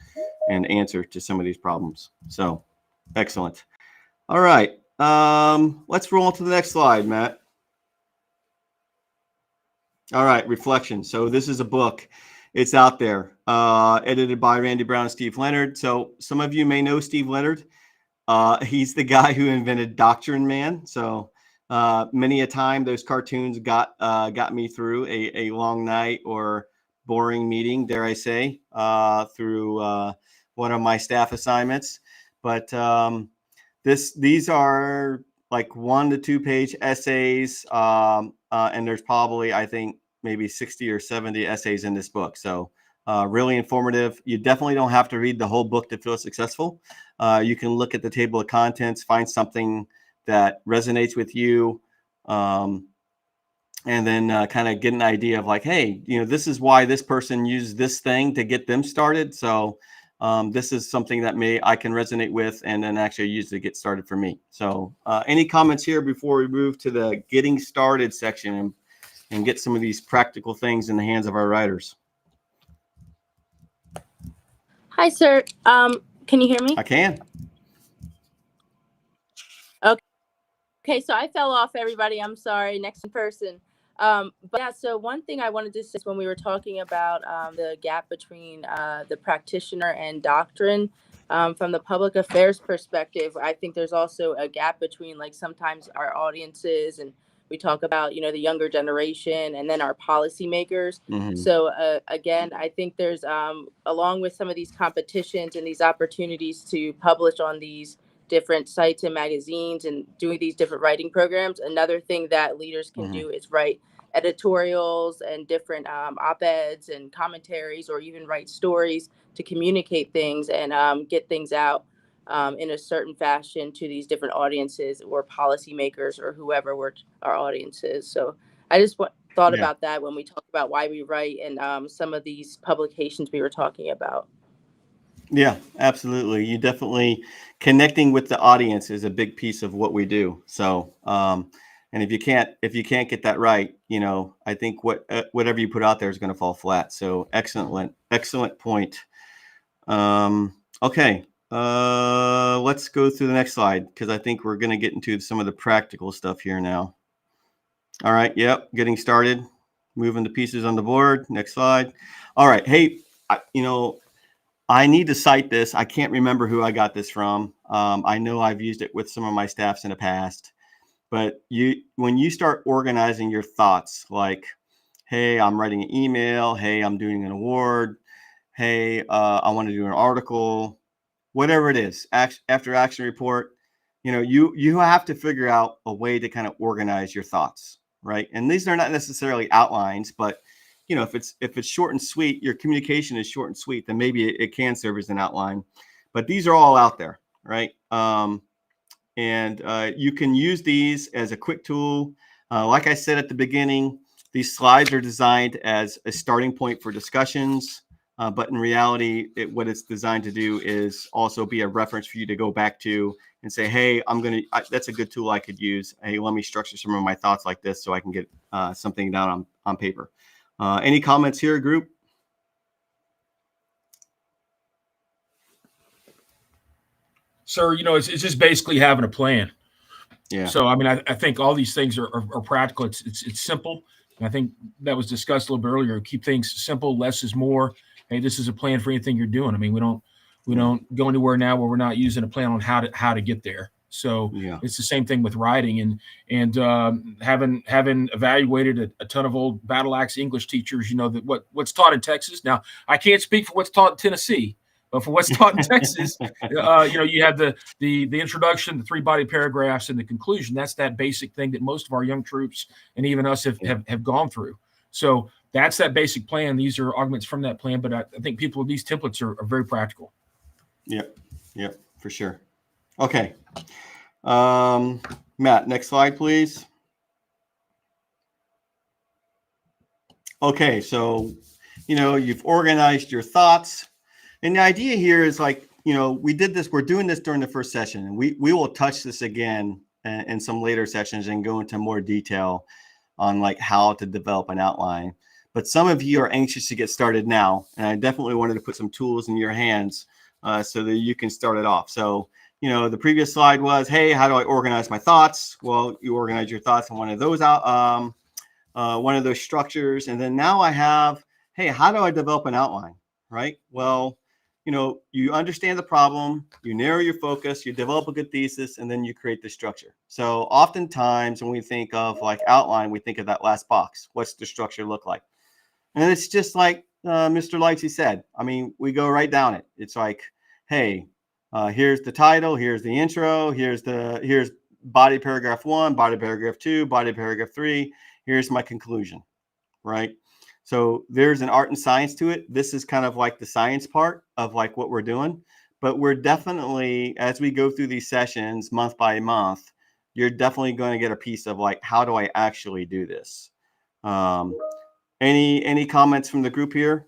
and answer to some of these problems. So excellent. All right. Let's roll on to the next slide, Matt. All right, reflection. So this is a book. It's out there, edited by Randy Brown and Steve Leonard. So some of you may know Steve Leonard. He's the guy who invented Doctrine Man. So many a time those cartoons got me through a long night or boring meeting, dare I say, through one of my staff assignments. But these are like 1 to 2 page essays, and there's probably, I think, maybe 60 or 70 essays in this book. So really informative. You definitely don't have to read the whole book to feel successful. You can look at the table of contents, find something that resonates with you, and then kind of get an idea of like, hey, this is why this person used this thing to get them started. So this is something that I can resonate with and then actually use to get started for me. So any comments here before we move to the getting started section and get some of these practical things in the hands of our writers? Hi, sir. Can you hear me? I can. Okay, so I fell off, everybody. I'm sorry. Next in person. But yeah, so one thing I wanted to say is when we were talking about the gap between the practitioner and doctrine, from the public affairs perspective, I think there's also a gap between, like, sometimes our audiences, and we talk about, the younger generation, and then our policymakers. Mm-hmm. So again, I think there's, along with some of these competitions and these opportunities to publish on these different sites and magazines and doing these different writing programs, another thing that leaders can do is write editorials and different op-eds and commentaries, or even write stories to communicate things and get things out in a certain fashion to these different audiences or policymakers or whoever our audience is. So I just thought about that when we talk about why we write and some of these publications we were talking about. Yeah, absolutely. You definitely, connecting with the audience is a big piece of what we do. So, and if you can't get that right, I think whatever you put out there is going to fall flat. So excellent point. Okay. Let's go through the next slide, because I think we're going to get into some of the practical stuff here now. All right. Yep. Getting started, moving the pieces on the board. Next slide. All right. Hey, I need to cite this. I can't remember who I got this from. I know I've used it with some of my staffs in the past, but when you start organizing your thoughts, like, hey, I'm writing an email. Hey, I'm doing an award. Hey, I want to do an article, whatever it is, after action report, you have to figure out a way to kind of organize your thoughts, right? And these are not necessarily outlines, but if it's short and sweet, your communication is short and sweet, then maybe it can serve as an outline. But these are all out there, right? And you can use these as a quick tool. Like I said at the beginning, these slides are designed as a starting point for discussions. But in reality, what it's designed to do is also be a reference for you to go back to and say, hey, that's a good tool I could use. Hey, let me structure some of my thoughts like this so I can get something down on paper. Any comments here, group? Sir, it's just basically having a plan. Yeah. So, I mean, I think all these things are practical. It's simple. And I think that was discussed a little bit earlier. Keep things simple, less is more. Hey, this is a plan for anything you're doing. I mean, we don't go anywhere now where we're not using a plan on how to get there. So Yeah. it's the same thing with writing and having evaluated a ton of old battle axe English teachers, you know, that what's taught in Texas. Now, I can't speak for what's taught in Tennessee, but for what's taught in Texas, you know, you have the introduction, the 3 body paragraphs, and the conclusion. That's that basic thing that most of our young troops and even us have gone through. So that's that basic plan. These are augments from that plan, but I think people with these templates are very practical. Yep, for sure. Okay. Matt, next slide, please. Okay, so, you know, you've organized your thoughts. And the idea here is like, you know, we're doing this during the first session, and we will touch this again in some later sessions and go into more detail on like how to develop an outline. But some of you are anxious to get started now, and I definitely wanted to put some tools in your hands so that you can start it off. So, you know, the previous slide was, hey, how do I organize my thoughts? Well, you organize your thoughts in one of those structures. And then now I have, hey, how do I develop an outline, right? Well, you know, you understand the problem, you narrow your focus, you develop a good thesis, and then you create the structure. So oftentimes when we think of like outline, we think of that last box. What's the structure look like? And it's just like Mr. Lightsey said. I mean, we go right down it. It's like, hey, here's the title, here's the intro, here's body paragraph 1, body paragraph 2, body paragraph 3, here's my conclusion, right? So there's an art and science to it. This is kind of like the science part of like what we're doing, but we're definitely, as we go through these sessions month by month, you're definitely going to get a piece of like, how do I actually do this? Any comments from the group here?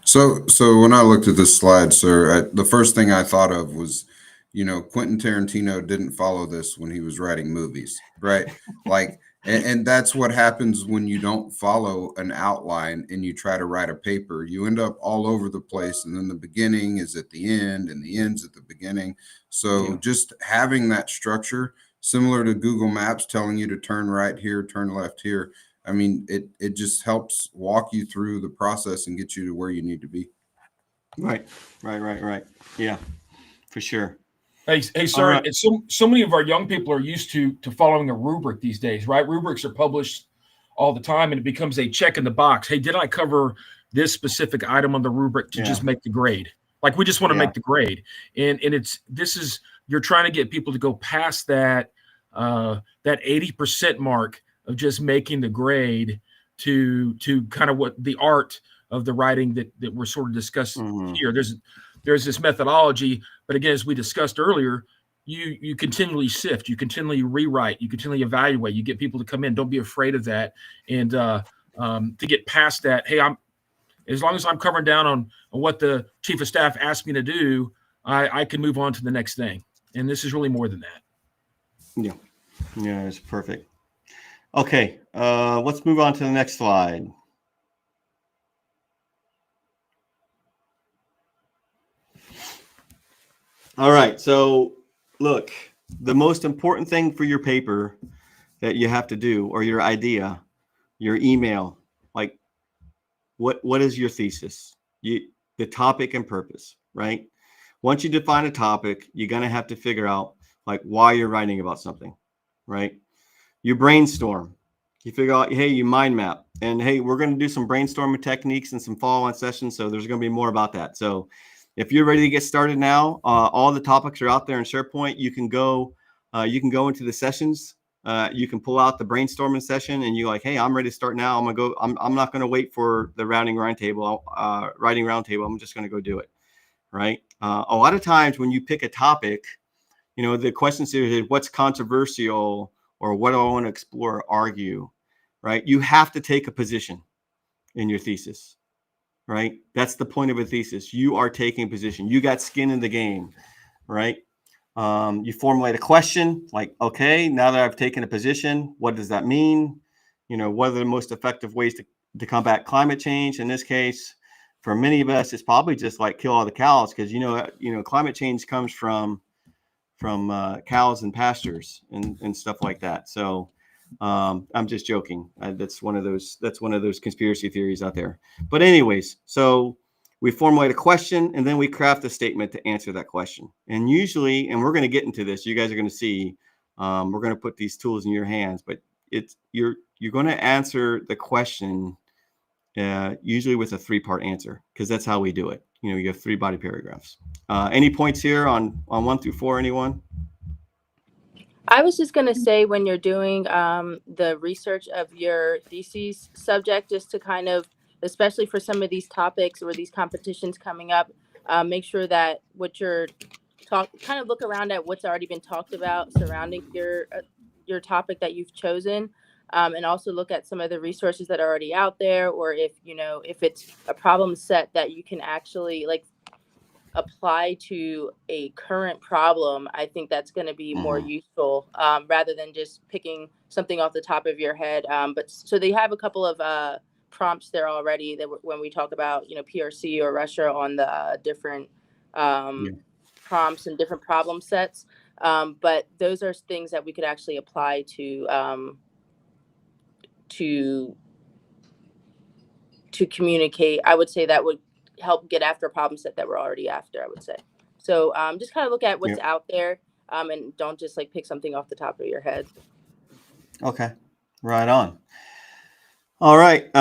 So when I looked at this slide, sir, the first thing I thought of was, you know, Quentin Tarantino didn't follow this when he was writing movies, right? Like, and that's what happens when you don't follow an outline and you try to write a paper. You end up all over the place, and then the beginning is at the end and the end's at the beginning. So just having that structure, similar to Google Maps telling you to turn right here, turn left here. I mean, it just helps walk you through the process and get you to where you need to be. Right. Yeah, for sure. Hey, sir, right. it's so many of our young people are used to following a rubric these days, right? Rubrics are published all the time, and it becomes a check in the box. Hey, did I cover this specific item on the rubric to just make the grade? Like, we just want to make the grade. And you're trying to get people to go past that 80% mark of just making the grade to kind of what the art of the writing that we're sort of discussing here. There's this methodology, but again, as we discussed earlier, you continually sift, you continually rewrite, you continually evaluate, you get people to come in. Don't be afraid of that. And to get past that, hey, as long as I'm covering down on what the chief of staff asked me to do, I can move on to the next thing. And this is really more than that. Yeah, it's perfect. Okay, let's move on to the next slide. All right, so look, the most important thing for your paper that you have to do, or your idea, your email, like what is your thesis? The topic and purpose, right? Once you define a topic, you're going to have to figure out like why you're writing about something, right? You brainstorm, you figure out, hey, you mind map, and hey, we're going to do some brainstorming techniques and some follow-on sessions. So there's going to be more about that. So if you're ready to get started now, all the topics are out there in SharePoint. You can go into the sessions. You can pull out the brainstorming session, and you're like, hey, I'm ready to start now. I'm not going to wait for the writing roundtable. I'm just going to go do it. Right. A lot of times when you pick a topic, you know, the question is what's controversial, or what do I want to explore or argue, right? You have to take a position in your thesis, right? That's the point of a thesis. You are taking a position. You got skin in the game, right? You formulate a question like, okay, now that I've taken a position, what does that mean? You know, what are the most effective ways to combat climate change? In this case, for many of us, it's probably just like kill all the cows, because, you know, climate change comes from cows and pastures and stuff like that. So I'm just joking. That's one of those conspiracy theories out there. But anyways, so we formulate a question and then we craft a statement to answer that question. And usually, and we're going to get into this, you guys are going to see, we're going to put these tools in your hands, but you're going to answer the question usually with a 3-part answer, because that's how we do it. You have 3 body paragraphs. Any points here on 1 through 4, anyone? I was just going to say, when you're doing the research of your thesis subject, just to kind of, especially for some of these topics or these competitions coming up, make sure that what you're kind of look around at what's already been talked about surrounding your topic that you've chosen, and also look at some of the resources that are already out there, or if it's a problem set that you can actually apply to a current problem. I think that's going to be more useful, rather than just picking something off the top of your head. But so they have a couple of prompts there already that when we talk about PRC or Russia on the different prompts and different problem sets. But those are things that we could actually apply to communicate. I would say that would help get after a problem set that we're already after, I would say. So just kind of look at what's out there, and don't just pick something off the top of your head. Okay, right on. All right,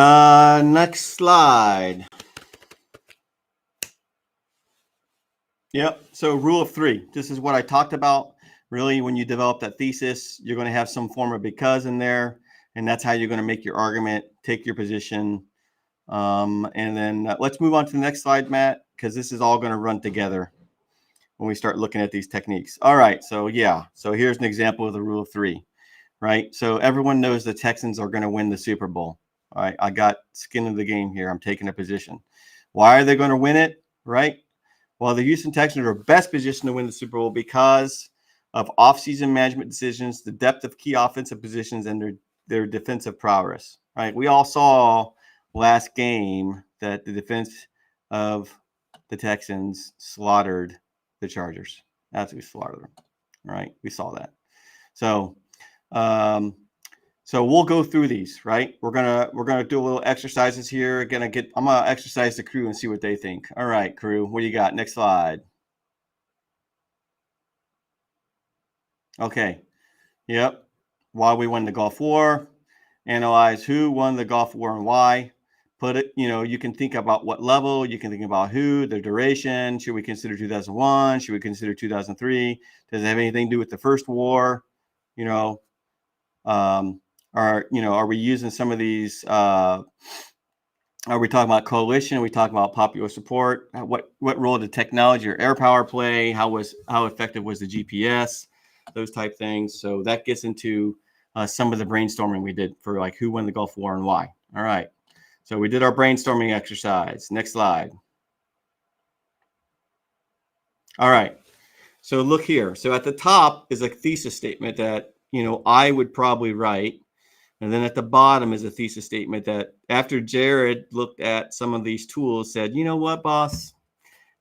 next slide. Yep, so rule of 3. This is what I talked about. Really, when you develop that thesis, you're going to have some form of because in there, and that's how you're going to make your argument, take your position. And then let's move on to the next slide, Matt, because this is all going to run together when we start looking at these techniques. All right, so here's an example of the rule of 3, right? So everyone knows the Texans are going to win the Super Bowl. All right, I got skin in the game here. I'm taking a position. Why are they going to win it, right? Well, the Houston Texans are best positioned to win the Super Bowl because of offseason management decisions, the depth of key offensive positions, and their defensive prowess, right? We all saw last game that the defense of the Texans slaughtered the Chargers. Absolutely slaughtered them, right? We saw that. So we'll go through these, right? We're gonna do a little exercises here. I'm gonna exercise the crew and see what they think. All right, crew, what do you got? Next slide. Okay. Yep. Why we won the Gulf War. Analyze who won the Gulf War and why. Put it, you can think about what level, you can think about who, the duration. Should we consider 2001? Should we consider 2003? Does it have anything to do with the first war? Are we using some of these? Are we talking about coalition? Are we talking about popular support? What role did technology or air power play? How effective was the GPS? Those type things. So that gets into some of the brainstorming we did for who won the Gulf War and why. All right. So we did our brainstorming exercise. Next slide. All right. So look here. So at the top is a thesis statement that, I would probably write. And then at the bottom is a thesis statement that after Jared looked at some of these tools, said, you know what, boss,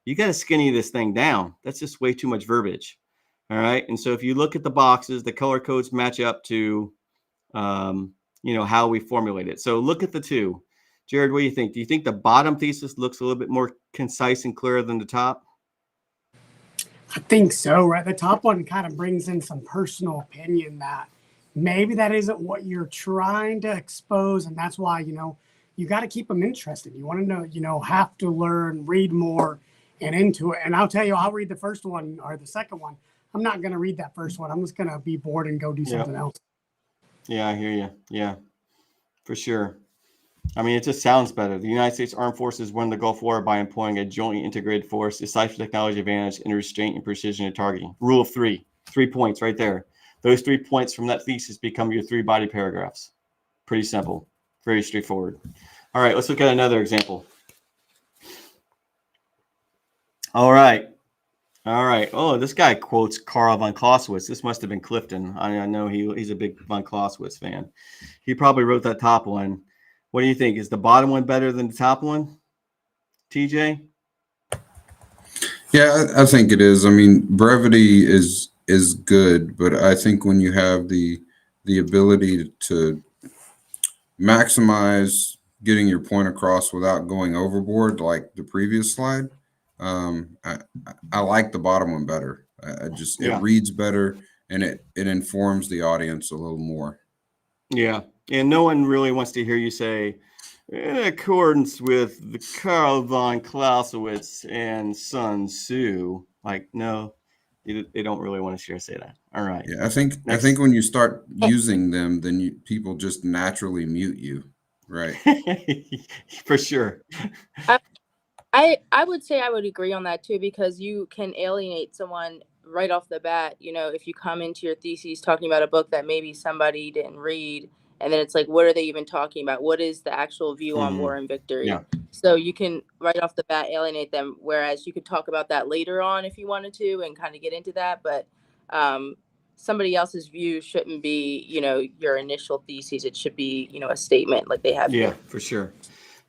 you got to skinny this thing down. That's just way too much verbiage. All right. And so if you look at the boxes, the color codes match up to, how we formulate it. So look at the 2. Jared, what do you think? Do you think the bottom thesis looks a little bit more concise and clear than the top? I think so, right? The top one kind of brings in some personal opinion that maybe that isn't what you're trying to expose. And that's why, you got to keep them interested. You want to know, have to learn, read more and into it. And I'll tell you, I'll read the first one or the second one. I'm not going to read that first one. I'm just going to be bored and go do something else. Yeah, I hear you. Yeah, for sure. I mean, it just sounds better. The United States Armed Forces won the Gulf War by employing a jointly integrated force, decisive technology advantage, and restraint and precision in targeting. Rule of 3. 3 points right there. Those 3 points from that thesis become your 3 body paragraphs. Pretty simple. Very straightforward. All right, let's look at another example. All right. Oh, this guy quotes Karl von Clausewitz. This must have been Clifton. I know he's a big von Clausewitz fan. He probably wrote that top one. What do you think? Is the bottom one better than the top one, TJ? Yeah, I think it is. I mean, brevity is good, but I think when you have the the ability to maximize getting your point across without going overboard like the previous slide. I like the bottom one better. It Yeah. reads better and it informs the audience a little more. Yeah. And no one really wants to hear you say, in accordance with the Karl von Clausewitz and Sun Tzu. Like, no, they don't really want to say that. All right. Yeah, I think when you start using them, then people just naturally mute you, right? For sure. I would say I would agree on that too, because you can alienate someone right off the bat. You know, if you come into your thesis talking about a book that maybe somebody didn't read, and then it's like, what are they even talking about? What is the actual view on War and Victory? Yeah. So you can right off the bat alienate them, whereas you could talk about that later on if you wanted to and kind of get into that. But somebody else's view shouldn't be, you know, your initial thesis. It should be, you know, a statement like they have Yeah, here. for sure.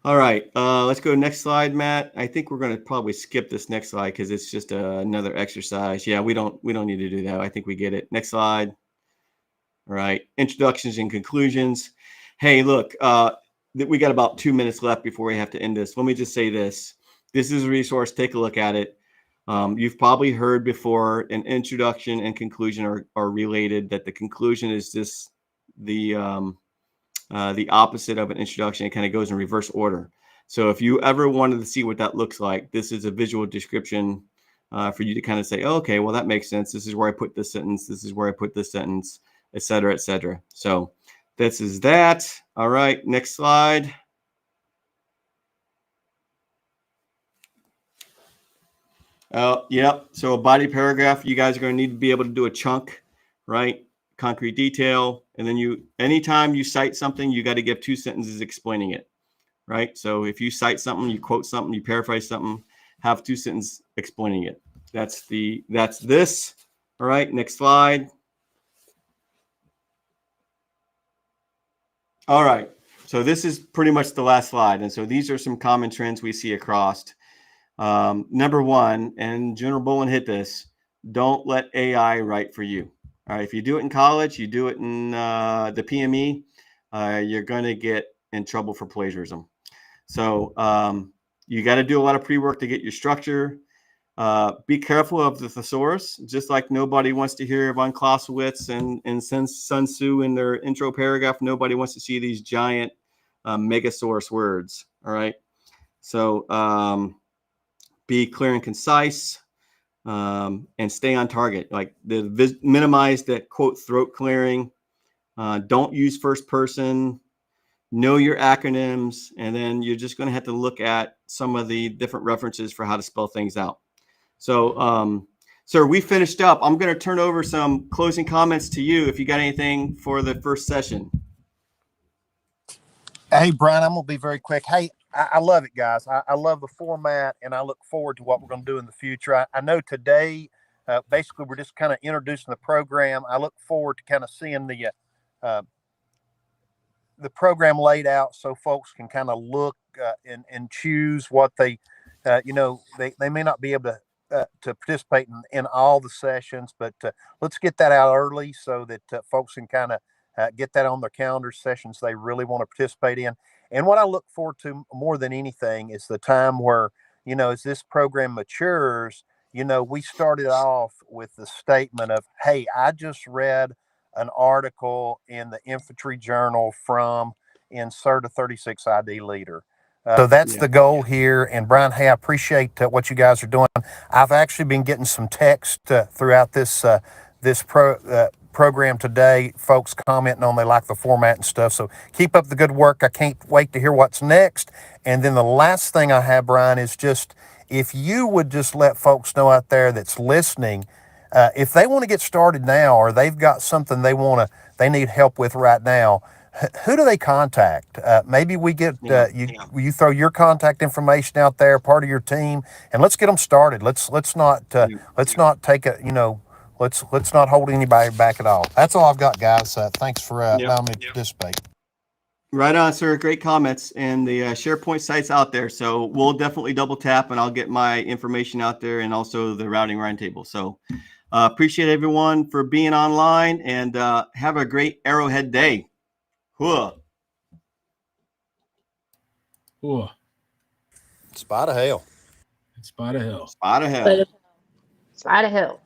All right. Let's go next slide, Matt. I think we're going to probably skip this next slide because it's just another exercise. Yeah, we don't need to do that. I think we get it. Next slide. All right. Introductions and conclusions. Hey, look, we got about 2 minutes left before we have to end this. Let me just say this. This is a resource. Take a look at it. You've probably heard before an introduction and conclusion are related, that the conclusion is just the opposite of an introduction. It kind of goes in reverse order. So if you ever wanted to see what that looks like, this is a visual description for you to kind of say, oh, okay, well, that makes sense. This is where I put this sentence. This is where I put this sentence, et cetera, et cetera. So this is that. All right, next slide. Yep. So a body paragraph, you guys are going to need to be able to do a chunk, right? Concrete detail. And then anytime you cite something, you got to give 2 sentences explaining it, right? So if you cite something, you quote something, you paraphrase something, have 2 sentences explaining it. That's this. All right, next slide. All right. So this is pretty much the last slide. And so these are some common trends we see across. Number one, and General Bolin hit this, don't let AI write for you. All right, if you do it in college, you do it in the PME, you're going to get in trouble for plagiarism. So you got to do a lot of pre-work to get your structure. Be careful of the thesaurus, just like nobody wants to hear von Clausewitz and Sun Tzu in their intro paragraph. Nobody wants to see these giant megasaurus words. All right, so be clear and concise. And stay on target. Like minimize that quote throat clearing. Don't use first person. Know your acronyms, and then you're just going to have to look at some of the different references for how to spell things out. So, sir, we finished up. I'm going to turn over some closing comments to you if you got anything for the first session. Hey, Brian, I'm going to be very quick. Hey, I love it, guys. I love the format, and I look forward to what we're going to do in the future. I know today, basically, we're just kind of introducing the program. I look forward to kind of seeing the program laid out so folks can kind of look and choose what they may not be able to participate in all the sessions, but let's get that out early so that folks can kind of get that on their calendar, sessions they really want to participate in. And what I look forward to more than anything is the time where, as this program matures, we started off with the statement of, hey, I just read an article in the Infantry Journal from insert a 36 ID leader. So that's the goal here. And Brian, hey, I appreciate what you guys are doing. I've actually been getting some text throughout this program today, folks commenting on they like the format and stuff. So keep up the good work. I can't wait to hear what's next. And then the last thing I have, Brian, is just if you would just let folks know out there that's listening, if they want to get started now, or they've got something they need help with right now, who do they contact? Maybe we get you throw your contact information out there, part of your team, and let's get them started. Let's not take let's not hold anybody back at all. That's all I've got, guys. Thanks for allowing me to participate. Right on, sir. Great comments. And the SharePoint site's out there. So we'll definitely double tap, and I'll get my information out there, and also the routing roundtable. So Appreciate everyone for being online, and have a great Arrowhead Day. Whoa. Ooh, Spot of hell. it's spot of hell. Spot of hell. Slide of hell.